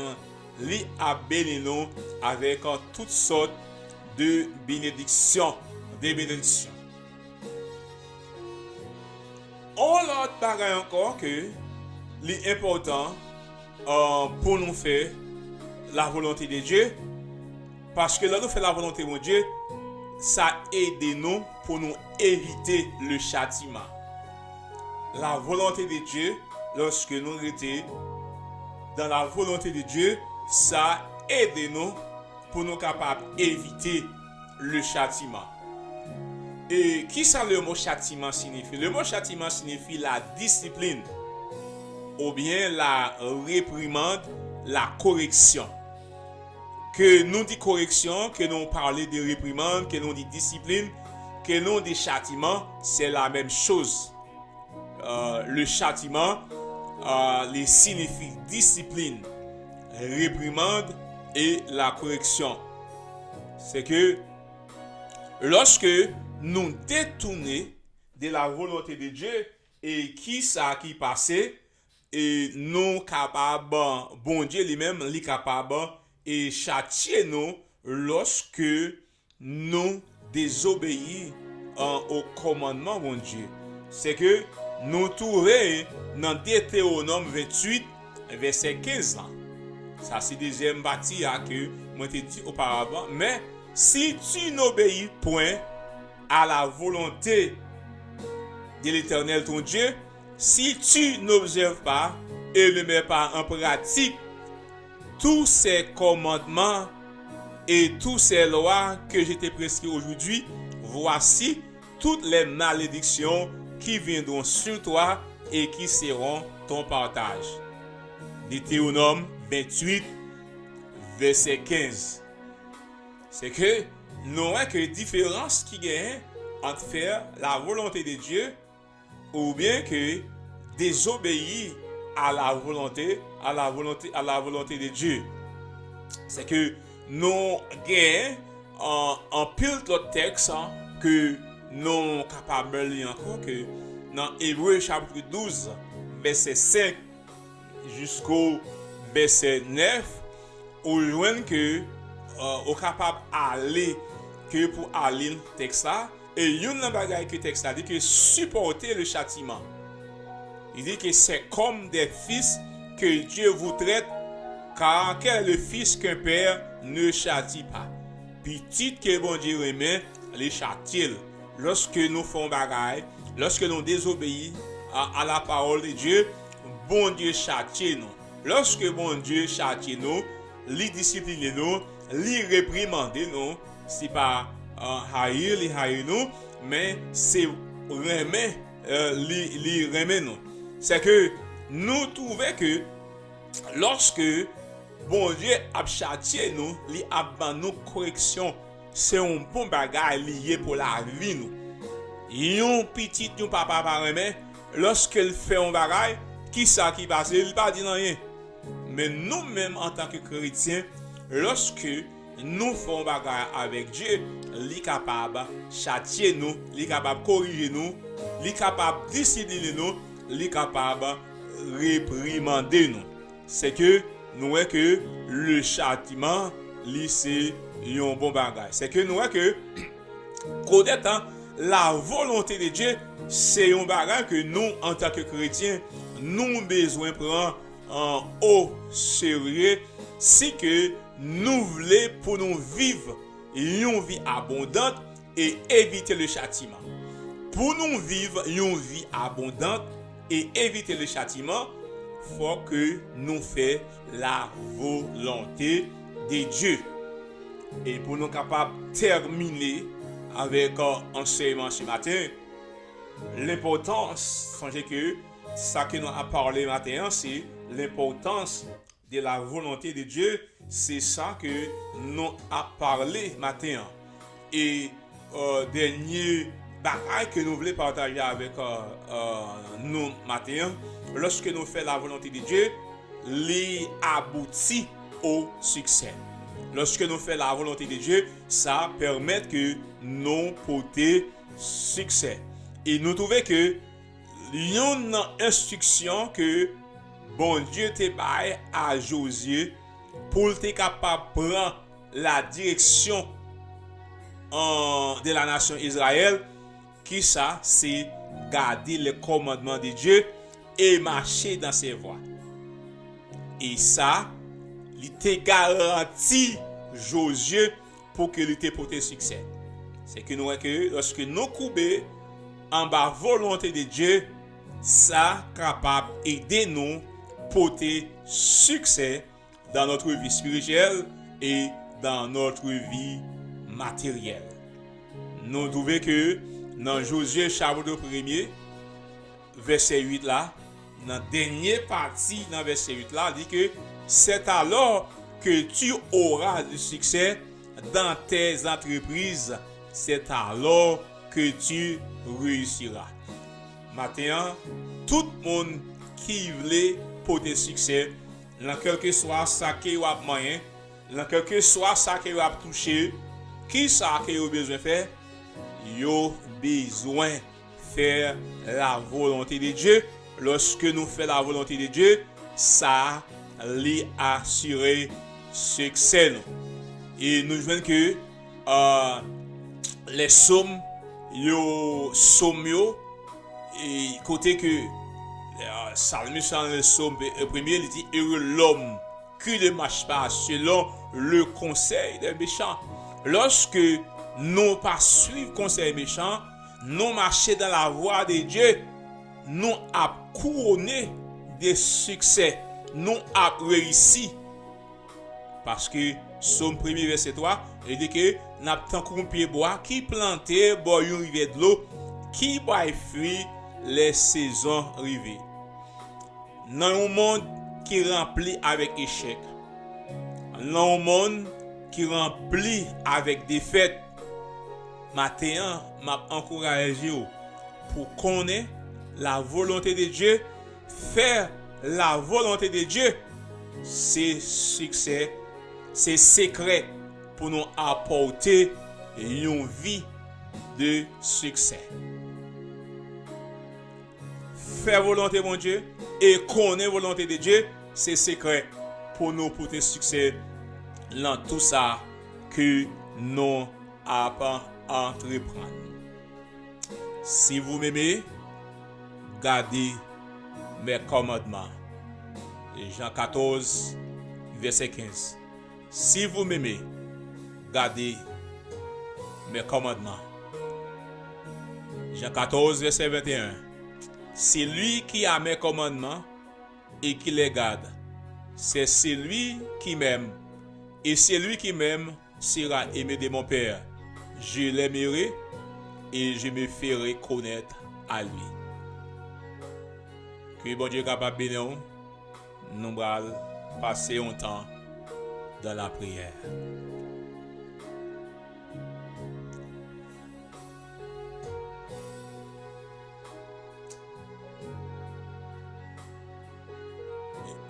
a béni nous avec toutes sortes de bénédictions. On l'autre bagaille encore que l'important pour nous faire la volonté de Dieu, parce que là nous faisons la volonté de Dieu, ça aide nous pour nous éviter le châtiment. La volonté de Dieu, lorsque nous étions dans la volonté de Dieu, ça aide nous pour nous capables d'éviter le châtiment. Et qui ça le mot châtiment signifie? Le mot châtiment signifie la discipline ou bien la réprimande, la correction. Que nous dit correction, que nous parlons de réprimande, que nous dit discipline, que nous dit châtiment, c'est la même chose. Le châtiment les signifie discipline, réprimande et la correction. C'est que lorsque nous détournons de la volonté de Dieu et qui ça qui passait et nous capables, bon Dieu lui-même est capable et châtier nous lorsque nous désobéissons au commandement de Dieu. C'est que nous trouvons dans Deutéronome 28 verset 15 là. Ça c'est deuxième partie que moi t'ai dit auparavant, mais si tu n'obéis point à la volonté de l'Éternel ton Dieu, si tu n'observes pas et ne mets pas en pratique tous ces commandements et toutes ces lois que je t'ai prescrites aujourd'hui, voici toutes les malédictions qui viendront sur toi et qui seront ton partage. Deutéronome 28, verset 15. C'est que nous avons que différence qui gagne entre faire la volonté de Dieu ou bien que désobéir à la volonté de Dieu. C'est que nous gagnons en pile d'autres textes que nous sommes capables de lire encore, que dans Hébreux chapitre 12, verset 5 jusqu'au verset 9, on voit que on est capable d'aller que pour aller le texte là, et une bagaille que le texte a dit que supporter le châtiment. Il dit que c'est comme des fils que Dieu vous traite, car quel est le fils qu'un père ne châtie pas? Petit que bon Dieu remet, les châtie. Lorsque nous faisons bagaille, lorsque nous désobéissons à la parole de Dieu, bon Dieu châtie nous. Lorsque bon Dieu châtie nous, il discipline nous, il réprimande nous, c'est pas haïr nous, mais c'est remet, remet nous. C'est que nous trouvons que lorsque bon Dieu a châtié nous, il a ban nous correction, c'est un bon bagage lié pour la vie nous. Yon petit yon papa par remet, lorsque il fait un bagage, qui ça qui passe, il pas dit rien. Mais nous-mêmes en tant que chrétiens, lorsque nous faisons bagage avec Dieu, il est capable de châtier nous, il est capable de corriger nous, il est capable de discipliner nous, il est capable de réprimander nous. C'est que nous voyons que le châtiment, c'est un bon bagage. C'est que nous voyons que connaître la volonté de Dieu, c'est un bagage que nous, en tant que chrétiens, nous besoin prendre au sérieux si que nous voulons pour nous vivre une vie abondante et éviter le châtiment. Pour nous vivre une vie abondante et éviter le châtiment, il faut que nous fassions la volonté de Dieu. Et pour nous capables de terminer avec enseignement ce matin, l'importance, songez que ça que nous a parlé matin, c'est l'importance de la volonté de Dieu. C'est ça que nous a parlé matin. Et dernier bagage que nous voulons partager avec nous matin, lorsque nous faisons la volonté de Dieu, les aboutit au succès. Lorsque nous faisons la volonté de Dieu, ça permet que nous porter succès. Et nous trouvons que il y a une instruction que bon Dieu te baille à Josué pour être capable de prendre la direction de la nation Israël, qui ça, c'est garder les commandements de Dieu et marcher dans ses voies. Et ça, il te garantit Josué pour que il te porte succès. C'est que nous voyons que lorsque nous coupons en bas volonté de Dieu, ça capable d'aider nous porter succès dans notre vie spirituelle et dans notre vie matérielle. Nous trouvons que dans Josué chapitre 1er, verset 8 là, dans la dernière partie, dans verset 8 là, dit que c'est alors que tu auras du succès dans tes entreprises, c'est alors que tu réussiras. Maintenant, tout le monde qui veut porter succès, dans quel que soit ça qui a moyen, dans quel que soit ça qui a touché, qui ça qui a besoin de faire, il a besoin de faire la volonté de Dieu. Lorsque nous faisons la volonté de Dieu, ça lui assurer succès. Et nous voyons que les sommes, et côté que Salmiste dans le psaume premier, il dit heureux l'homme qui ne marche pas selon le conseil des méchants. Lorsque nous pas suivre conseil méchant, nous marcher dans la voie de Dieu, nous a couronné des succès, nous a réussi. Parce que Psaume 1er verset 3, il dit que n'a pas tant pied bois qui planté boit une rivière de l'eau qui boit fruit les saisons arrivées. Dans un monde qui rempli avec échec, dans un monde qui rempli avec défaite, matin m'a encouragé pour connaître la volonté de Dieu, faire la volonté de Dieu, c'est succès, c'est secret pour nous apporter une vie de succès. Faire volonté de mon Dieu et connaître volonté de Dieu, c'est secret pour nous porter succès dans tout ça que nous avons entreprendre. Si vous m'aimez, gardez mes commandements. Jean 14, verset 15. Si vous m'aimez, gardez mes commandements. Jean 14, verset 21. C'est lui qui a mes commandements et qui les garde. C'est celui qui m'aime. Et celui qui m'aime sera aimé de mon Père. Je l'aimerai et je me ferai connaître à lui. Que bon Dieu capable de bénir, nous allons passer un temps dans la prière.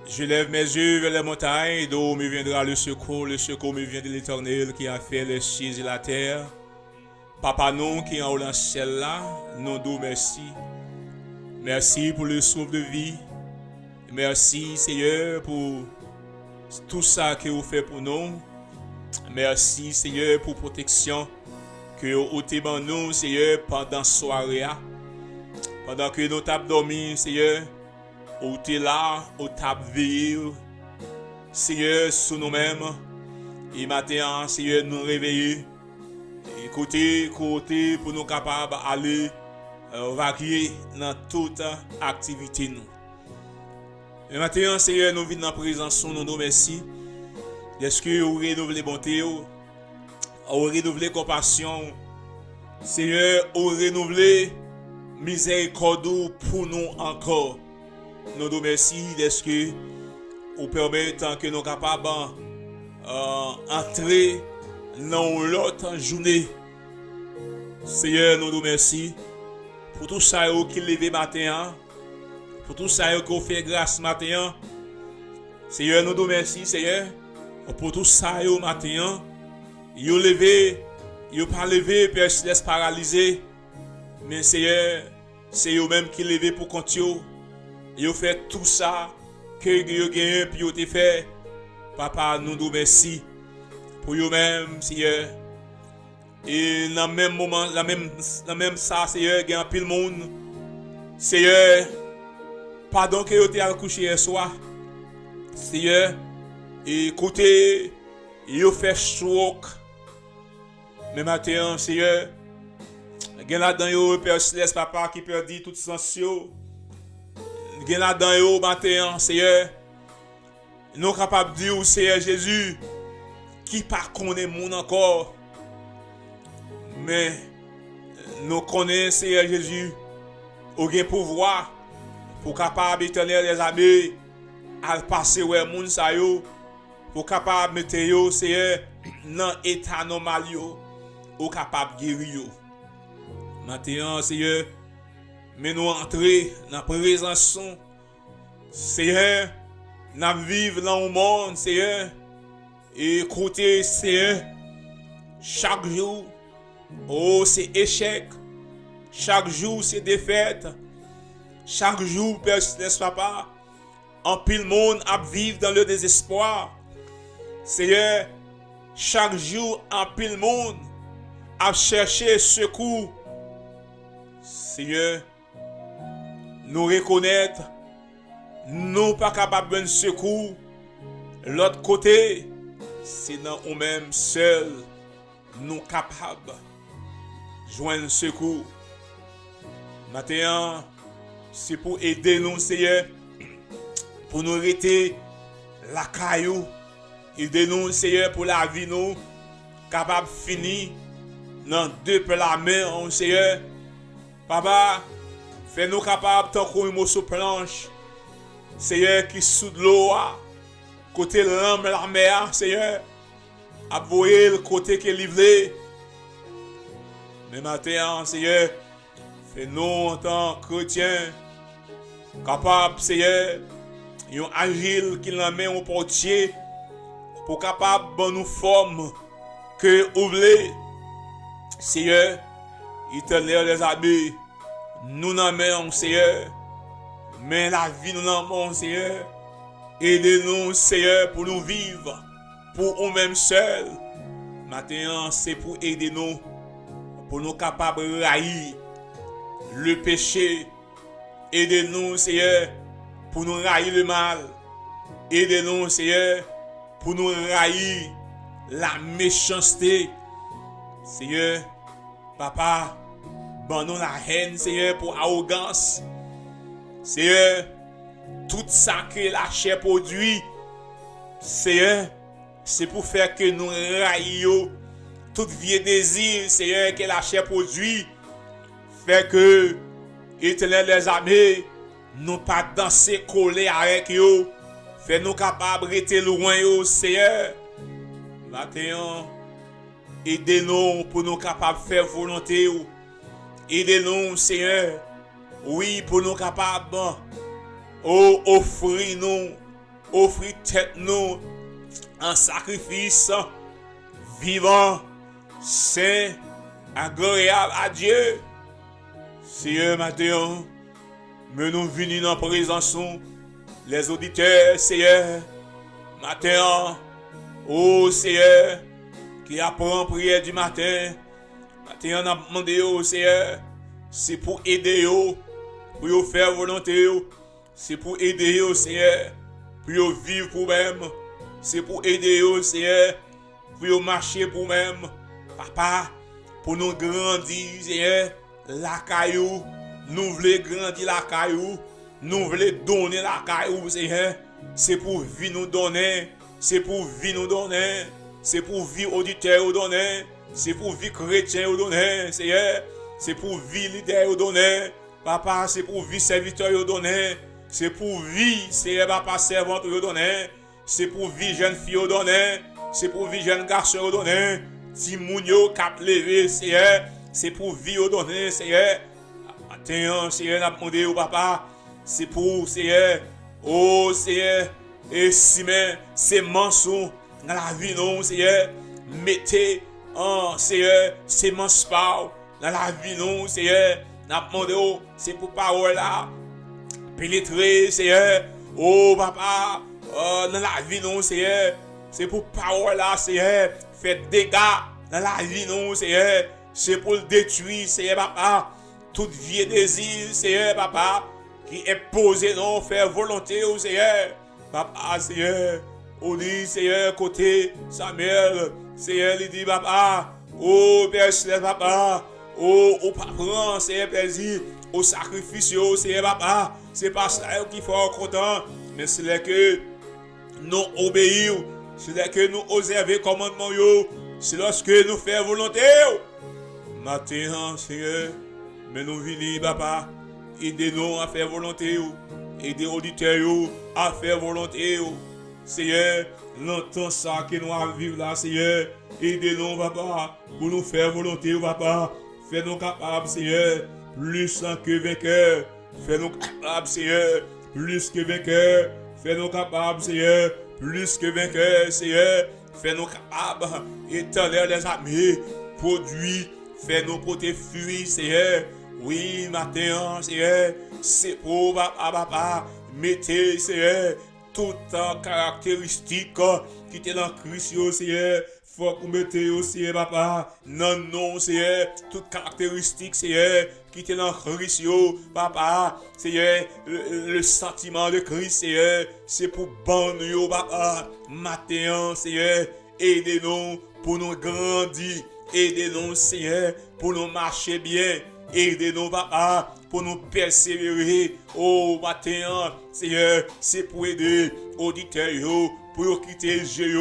Je lève mes yeux vers les montagnes, d'où me viendra le secours me vient de l'Éternel qui a fait les cieux et la terre. Papa, nous qui en haut dans le ciel là, nous disons merci. Merci pour le souffle de vie. Merci Seigneur pour tout ça que vous faites pour nous. Merci Seigneur pour la protection que vous avez pour nous Seigneur pendant la soirée. Pendant que nous avons dormi Seigneur. Ou t'es là, ou t'as veillé, Seigneur, sur nous-mêmes. Et maintenant, Seigneur, nous réveiller. Écoutez, pour nous capables d'aller vaguer dans toute activité. Nous. Et maintenant, Seigneur, nous venons dans la présence, nous nous merci. Est-ce que vous renouvelez bonté, vous renouvelez compassion, Seigneur, vous renouvelez miséricorde pour nous encore. Nous nous remercions d'être que vous permettez que nous sommes capables d'entrer dans l'autre journée. Seigneur, nous nous remercions pour tout ça qui levé matin, pour tout ça qui fait grâce matin. Seigneur, nous nous remercions, Seigneur, pour tout ça matin. Vous levé, vous pas levé, Père, se laisse paralyser. Mais Seigneur, c'est vous-même qui levé pour continuer. Vous fait tout ça que vous gagnez puis vous avez fait. Papa, nous nous remercions pour vous-même, Seigneur. Et dans le même moment, dans le même ça, Seigneur, il y a un pile monde. Seigneur, pardon que vous avez accouché hier soir. Seigneur, écoutez, vous fait stroke. Mais maintenant, Seigneur, il y a là-dedans, Père Céleste, Papa, qui perdit toute sens. Il y a là-dedans, maintenant, Seigneur, nous sommes capables de dire, Seigneur Jésus, qui ne connaît pas monde encore. Mais nous connaissons, Seigneur Jésus, au gain pouvoir pour capable éternel les amis à passer ouais moun sa yo pour capable mettre yo Seigneur dans état normal yo ou capable guérir yo. Maintenant Seigneur, mais nous entrer dans la présence Seigneur, nous vivre dans le monde Seigneur et écouter Seigneur chaque jour. Oh, c'est échec. Chaque jour, c'est défaite. Chaque jour, Père Céleste, Papa, en pile monde à vivre dans le désespoir. Seigneur, chaque jour, en pile monde à chercher secours. Seigneur, nous reconnaître, nous pas capables de secours. L'autre côté, c'est dans nous-mêmes seuls, nous capables joindre secours. Maintenant, c'est pour aider nous, Seigneur, pour nous arrêter la caillou. Aider nous, Seigneur, pour la vie, nous, capable de finir dans deux per la main, Seigneur. Papa, fais-nous capables, tant qu'on est sur planche, Seigneur, qui sous de l'eau, côté l'âme, la mer, Seigneur, à voyer le côté qui est livré. Mais maintenant, Seigneur, fais-nous en tant que chrétiens capables, Seigneur, yon agile qui la met au portier pour capable de nous former que vous voulez. Seigneur, éternel les amis, nous n'en mettons, Seigneur, mais la vie nous n'en mettons, Seigneur. Aidez-nous, Seigneur, pour nous vivre, pour nous-mêmes seuls. Maintenant, c'est pour aider nous, pour nous capables de haïr le péché. Aidez-nous, Seigneur, pour nous railler le mal. Aidez-nous, Seigneur, pour nous railler la méchanceté. Seigneur, papa, bandons la haine, Seigneur, pour arrogance. Seigneur, tout ça que la chair produit, Seigneur, c'est pour faire que nous raillions tout vieux désir, Seigneur, que la chair produit. Fait que, Éternel des armées, nous pas danser collés avec eux. Fait nous capables de rester loin, Seigneur. Maintenant, aidez-nous pour nous capables de faire volonté. Aidez-nous, Seigneur. Oui, pour nous capables. Offrir tête nous en sacrifice vivant, saint, agréable à Dieu. Seigneur, maintenant, mais nous venons dans la présence, les auditeurs, Seigneur, maintenant, oh Seigneur, qui apprend prière du matin, maintenant, on a demandé, oh Seigneur, c'est pour aider, pour faire volonté, c'est pour aider, oh Seigneur, pour vivre pour même, c'est pour aider, oh Seigneur, pour marcher pour même, papa, pour nous grandir, Seigneur, la caillou, nous voulons grandir la caillou, nous voulons donner la caillou, Seigneur, c'est pour vie nous donner, c'est pour vie nous donner, c'est pour vie auditeur nous donner, c'est pour vie chrétien nous donner, Seigneur, c'est pour vie leader nous donner, papa, c'est pour vie serviteur nous donner, c'est pour vie, Seigneur, papa, servante nous donner, c'est pour vie jeune fille nous donner, c'est pour vie jeune garçon nous donner, Timounio cap levé, Seigneur, c'est pour vie nous donner, Seigneur. Maintenant, Seigneur, n'a demandé au papa, c'est pour, Seigneur, oh Seigneur, et si mais c'est mensonge dans la vie, non, Seigneur, mettez en, Seigneur, c'est mensonge dans la vie, non, Seigneur, n'a demandé, c'est pour parole là, pénétrer, Seigneur, oh papa, dans la vie, non, Seigneur, c'est pour parole là, Seigneur, faites dégâts dans la vie, non, Seigneur, c'est pour le détruire, Seigneur, papa, tout vieux désir, Seigneur, papa, qui est posé, non, faire volonté au Seigneur, papa, Seigneur, on dit, Seigneur, côté Samuel, Seigneur, il dit, papa, oh, Père Céleste, papa, oh, papa, Seigneur, plaisir, au sacrifice, Seigneur, papa, c'est pas ça qu'il faut content, mais c'est là que nous obéir, c'est là que nous observer commandement, c'est lorsque nous faisons volonté. Maintenant, Seigneur, mais nous venons, papa, aidez-nous à faire volonté, aidez auditeurs à faire volonté, Seigneur, longtemps ça que nous allons vivre là, Seigneur, aidez-nous, papa, pour nous faire volonté, papa, fais-nous capables, Seigneur, plus que vainqueurs, fais-nous capables, Seigneur, plus que vainqueurs, fais-nous capables, Seigneur, plus que vainqueurs, Seigneur, fais-nous capables, éternel des amis, produit, fais-nous côté fuir, Seigneur. Oui, matin, Seigneur, c'est pour papa, mettez, Seigneur, toutes caractéristiques qui étaient dans Christ, Seigneur. Faut que vous mettez, Seigneur, papa. Non, Seigneur, toutes caractéristiques, Seigneur, qui étaient dans Christ, papa. Seigneur, le sentiment de Christ, Seigneur, c'est pour bon nous, papa. Matin, Seigneur, aidez-nous pour nous grandir. Aidez-nous, Seigneur, pour nous marcher bien. Aidez-nous, papa, pour nous persévérer. Oh, matin, Seigneur, c'est pour aider auditeurs, pour quitter le jeu,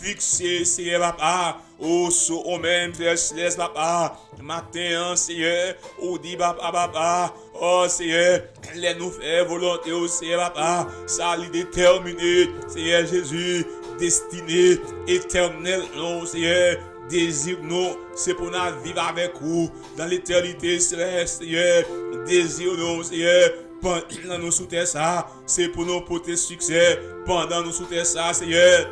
fixer, Seigneur, papa. Oh, sur eux-mêmes, laisse, papa. Matin, Seigneur, oh, dit, papa. Oh, Seigneur, laisse-nous faire volonté, oh, Seigneur, papa. Ça, l'est déterminé, Seigneur Jésus, destiné éternel, non, Seigneur. Désir nous, c'est pour nous vivre avec vous dans l'éternité céleste, Seigneur. Désir nous, Seigneur, pendant nous sous ça, c'est pour nous porter succès. Pendant nous sous ça, Seigneur,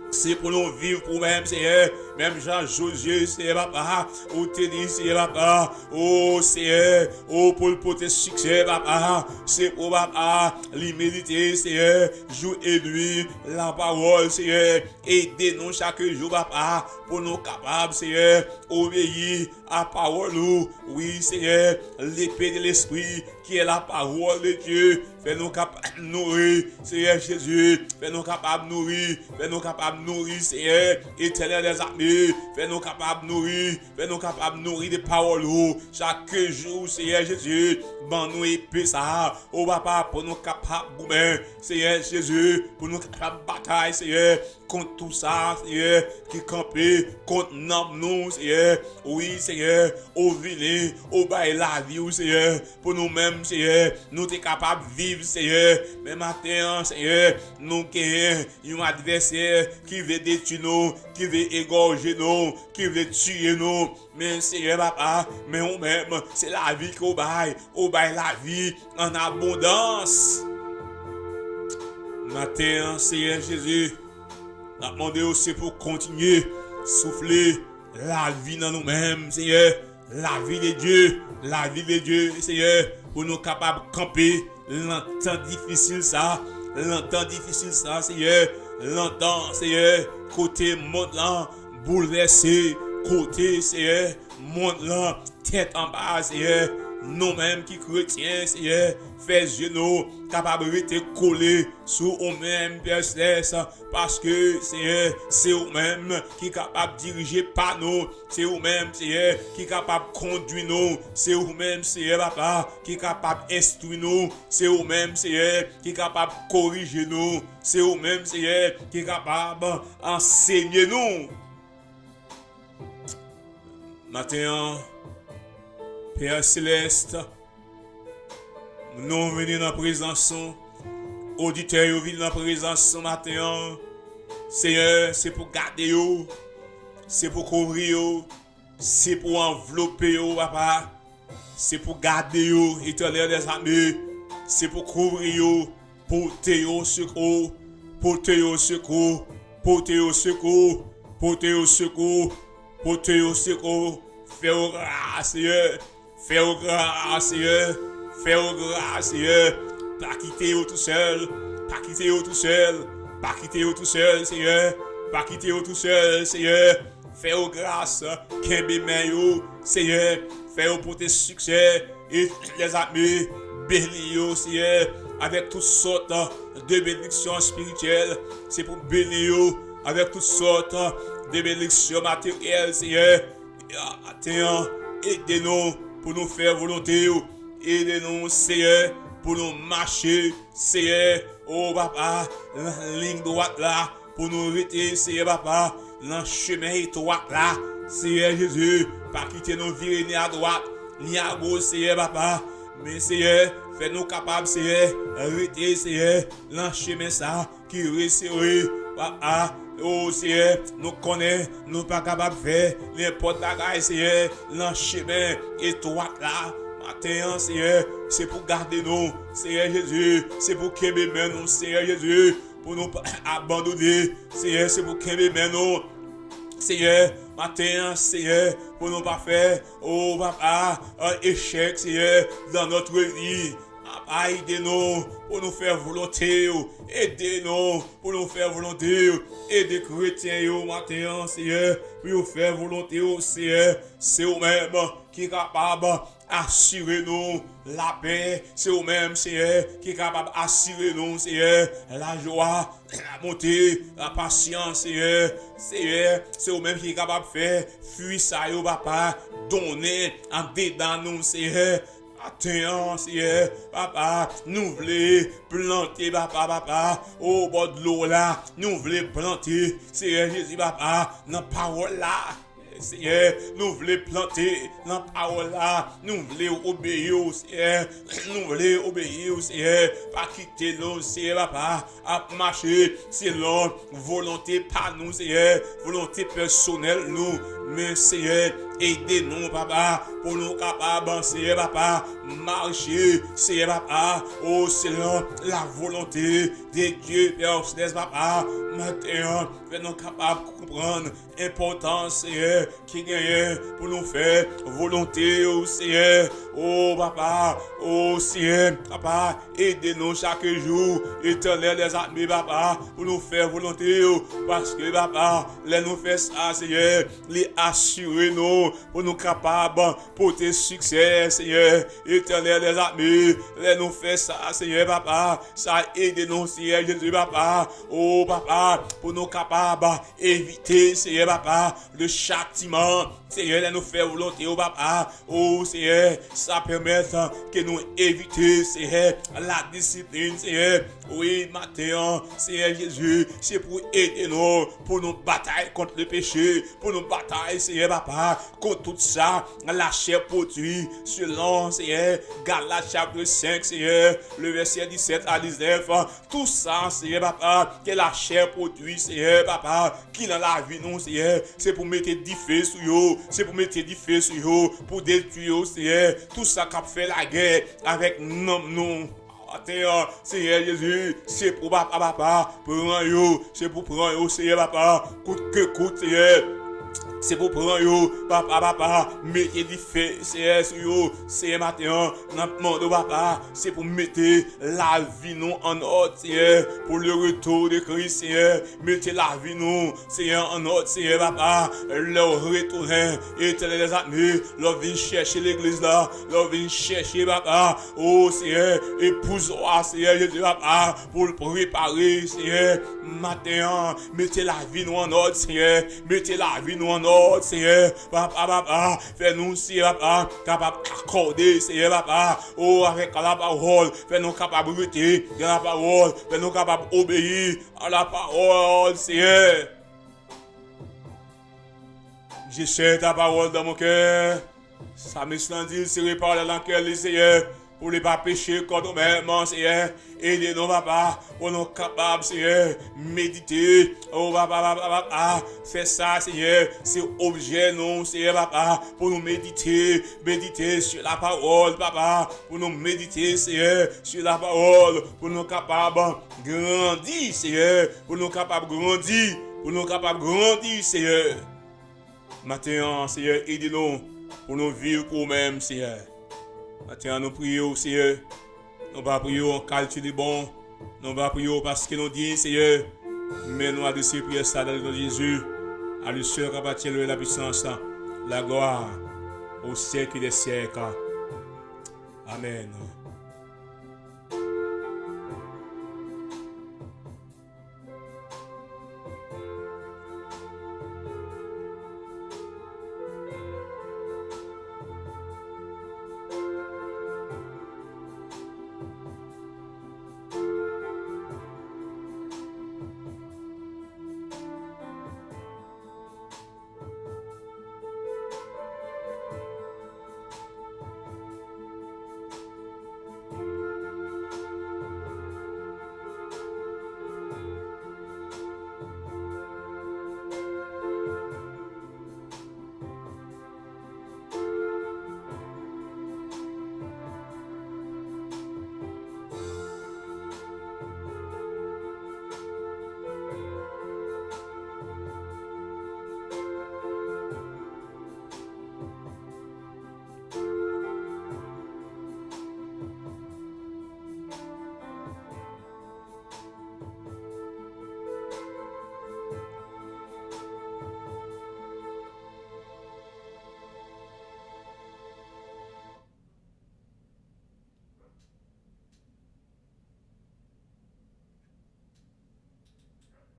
c'est pour nous vivre pour nous-mêmes, Seigneur. même Jean-Josué, Seigneur, papa, ou te dit, Seigneur, papa, oh, Seigneur, oh, pour le porter succès, papa, c'est pour, papa, l'humilité, Seigneur, jour et nuit, la parole, Seigneur, aidez-nous chaque jour, papa, pour nous capables, Seigneur, obéir à la parole, oui, Seigneur, l'épée de l'esprit, qui est la parole de Dieu, fais-nous capables de nourrir, Seigneur Jésus, fais-nous capables de nourrir, fais-nous capables de nourrir, Seigneur, éternel des armées, fais-nous capables de nourrir, fais-nous capables de nourrir des paroles, chaque jour, Seigneur Jésus, ban nous épée ça, oh papa, pour nous capables, Seigneur Jésus, pour nous capables de bataille, Seigneur, contre tout ça, Seigneur, qui campait contre nous, Seigneur, oui, Seigneur, au vilain, au bail la vie, Seigneur, pour nous-mêmes, Seigneur, nous sommes capables de vivre, Seigneur, mais maintenant, Seigneur, nous avons un adversaire qui veut détruire nous, qui veut égorger nous, qui veut tuer nous, mais Seigneur, papa, mais nous-mêmes, c'est la vie qu'on bail la vie en abondance. Maintenant, Seigneur Jésus, nous demandons aussi pour continuer souffler la vie dans nous-mêmes, Seigneur, la vie de Dieu, Seigneur, pour nous capables de camper l'entend difficile ça, Seigneur, l'entend, Seigneur, côté monde là, bouleversé, côté, Seigneur, monde là, tête en bas, Seigneur, nous-mêmes qui chrétiens, Seigneur, fais genoux, capables de rester collés sur nous-mêmes, Père Céleste, parce que, Seigneur, c'est nous-mêmes qui sont capables de diriger par nous, c'est nous-mêmes, Seigneur, qui sont capables de conduire nous, c'est nous-mêmes, Seigneur, papa, qui sont capables d'instruire nous, c'est nous-mêmes, Seigneur, qui sont capables de corriger nous, c'est nous-mêmes, Seigneur, qui sont capables d'enseigner nous. Maintenant, Père Céleste, nous venons dans la présence, auditeurs venons dans la présence matin. Seigneur, c'est pour garder, c'est pour couvrir, c'est pour envelopper, papa, c'est pour garder, éternel des armées, c'est pour couvrir, porter au secours, porter au secours, porter au secours, porter au secours, porter au secours, faire grâce, Seigneur. Fais-au grâce, Seigneur. Fais-au grâce, Seigneur. Pas quitter tout seul. Pas quitter tout seul. Pas quitter tout seul, Seigneur. Pas quitter tout seul, Seigneur. Fais-au grâce. Kembe meyo, Seigneur. Fais-au pour tes succès. Et les amis, bénis, Seigneur. Avec toutes sortes de bénédictions spirituelles. C'est pour bénir avec toutes sortes de bénédictions matérielles, Seigneur. Attends, aidez-nous pour nous faire volonté, aidez-nous, Seigneur, pour nous marcher, Seigneur, oh papa, la ligne droite là, pour nous arrêter, Seigneur, papa, dans le chemin étroit là, Seigneur Jésus, pas quitter nos virer ni à droite, ni à gauche, Seigneur, papa, mais Seigneur, fais-nous capables, Seigneur, arrêter, Seigneur, dans le chemin ça, qui resserre, papa. Oh Seigneur, nous connaissons, nous pas capables de faire n'importe quoi, Seigneur, dans le chemin étroit là. Matin, Seigneur, c'est pour garder nous, Seigneur Jésus, c'est pour qu'il nous, Seigneur Jésus, pour nous abandonner, Seigneur, c'est pour qu'il nous, Seigneur, matin, Seigneur, pour nous pas faire, oh papa, un échec, Seigneur, dans notre vie. Aidez-nous pour nous faire volonté, aidez-nous pour nous faire volonté, aidez chrétiens matin, Seigneur, pour nous faire volonté, Seigneur, c'est vous-même qui est capable d'assurer nous la paix, c'est vous-même, Seigneur, qui est capable d'assurer nous, Seigneur, la joie, la montée, la patience, Seigneur, c'est vous-même qui est capable de faire fuir ça, papa, donner en dedans nous, Seigneur. Attends, Seigneur, papa, nous voulons planter, papa, au bord de l'eau là, nous voulons planter, Seigneur Jésus, papa, dans la parole là. Seigneur, nous voulons planter dans la parole là, nous voulons obéir au Seigneur, nous voulons obéir au Seigneur, pas quitter nous, Seigneur, papa, à marcher, c'est leur volonté, pas nous, Seigneur, volonté personnelle, nous, mais Seigneur, aidez-nous, papa, pour nous capables, Seigneur, papa, marcher, Seigneur, papa, oh, selon la volonté de Dieu, Père Céleste, papa, maintenant, fais-nous capables de comprendre l'importance, Seigneur, qui gagne pour nous faire volonté, oh, Seigneur, oh, papa, oh, Seigneur, papa, aidez-nous chaque jour, éternel des amis, papa, pour nous faire volonté, oh, parce que, papa, les nous faire ça, Seigneur, les assurer nous, pour nous capables de porter succès, Seigneur, éternel des amis, les nous faire ça, Seigneur, papa, ça aide-nous, Seigneur Jésus, papa, oh, papa, pour nous capables d'éviter, Seigneur, papa, le châtiment, Seigneur, les nous faire volonté, oh, papa, oh, Seigneur, ça permet que nous éviter, Seigneur, la discipline, Seigneur, oui, maintenant, Seigneur Jésus, c'est pour aider nous, pour nous batailler contre le péché, pour nous batailler, Seigneur, papa, contre tout ça, la chair produit, selon, Seigneur, Galates chapitre 5, Seigneur, le verset 17 à 19, tout ça, Seigneur, papa, que la chair produit, Seigneur, papa, qui dans la vie, non, Seigneur, c'est pour mettre du feu sur eux, c'est pour mettre du feu sur eux, pour détruire, Seigneur, tout ça qui a fait la guerre avec nous. Seigneur Jésus, c'est pour papa, c'est pour prendre, Seigneur, papa, coûte que coûte, Seigneur. C'est pour prendre yo, papa, mettez du feu, Seigneur, sur yo, Seigneur, maintenant, dans le monde, papa, c'est pour mettre la vie nous en ordre, Seigneur, pour le retour de Christ, Seigneur, mettez la vie nous, Seigneur, en ordre, Seigneur, papa, leur retour, éternel les amis, leur vient chercher l'église là, leur vient chercher, papa, oh, Seigneur, épouse-toi, Seigneur, Jésus, papa, pour le préparer, Seigneur, maintenant, mettez la vie nous en ordre, Seigneur, mettez la vie nous en ordre, Seigneur, papa, fais-nous, Seigneur, papa, capable d'accorder, Seigneur, papa, oh, avec la parole, fais-nous capable de lutter dans la parole, fais-nous capable d'obéir à la parole, Seigneur. J'essaie ta parole dans mon cœur, ça me dit, c'est réparer dans le cœur, Seigneur, pour ne pas pécher contre nous-mêmes, Seigneur. Aidez-nous, papa, pour nous capables, Seigneur, méditer. Oh, papa, fais ça, Seigneur. C'est objet, non, Seigneur, papa, pour nous méditer sur la parole, papa, pour nous méditer, Seigneur, sur la parole, pour nous capables grandir, Seigneur, pour nous capables grandir, Seigneur. Maintenant, Seigneur, aidez-nous pour nous vivre pour nous-mêmes, Seigneur. Maintenant, nous prions, Seigneur. Nous ne prions en qualité de bon. Nous ne prions parce que nous disons, Seigneur. Mais nous adressons prière ça dans le nom de Jésus. À lui seul qui appartient la puissance, la gloire, au siècle des siècles. Amen.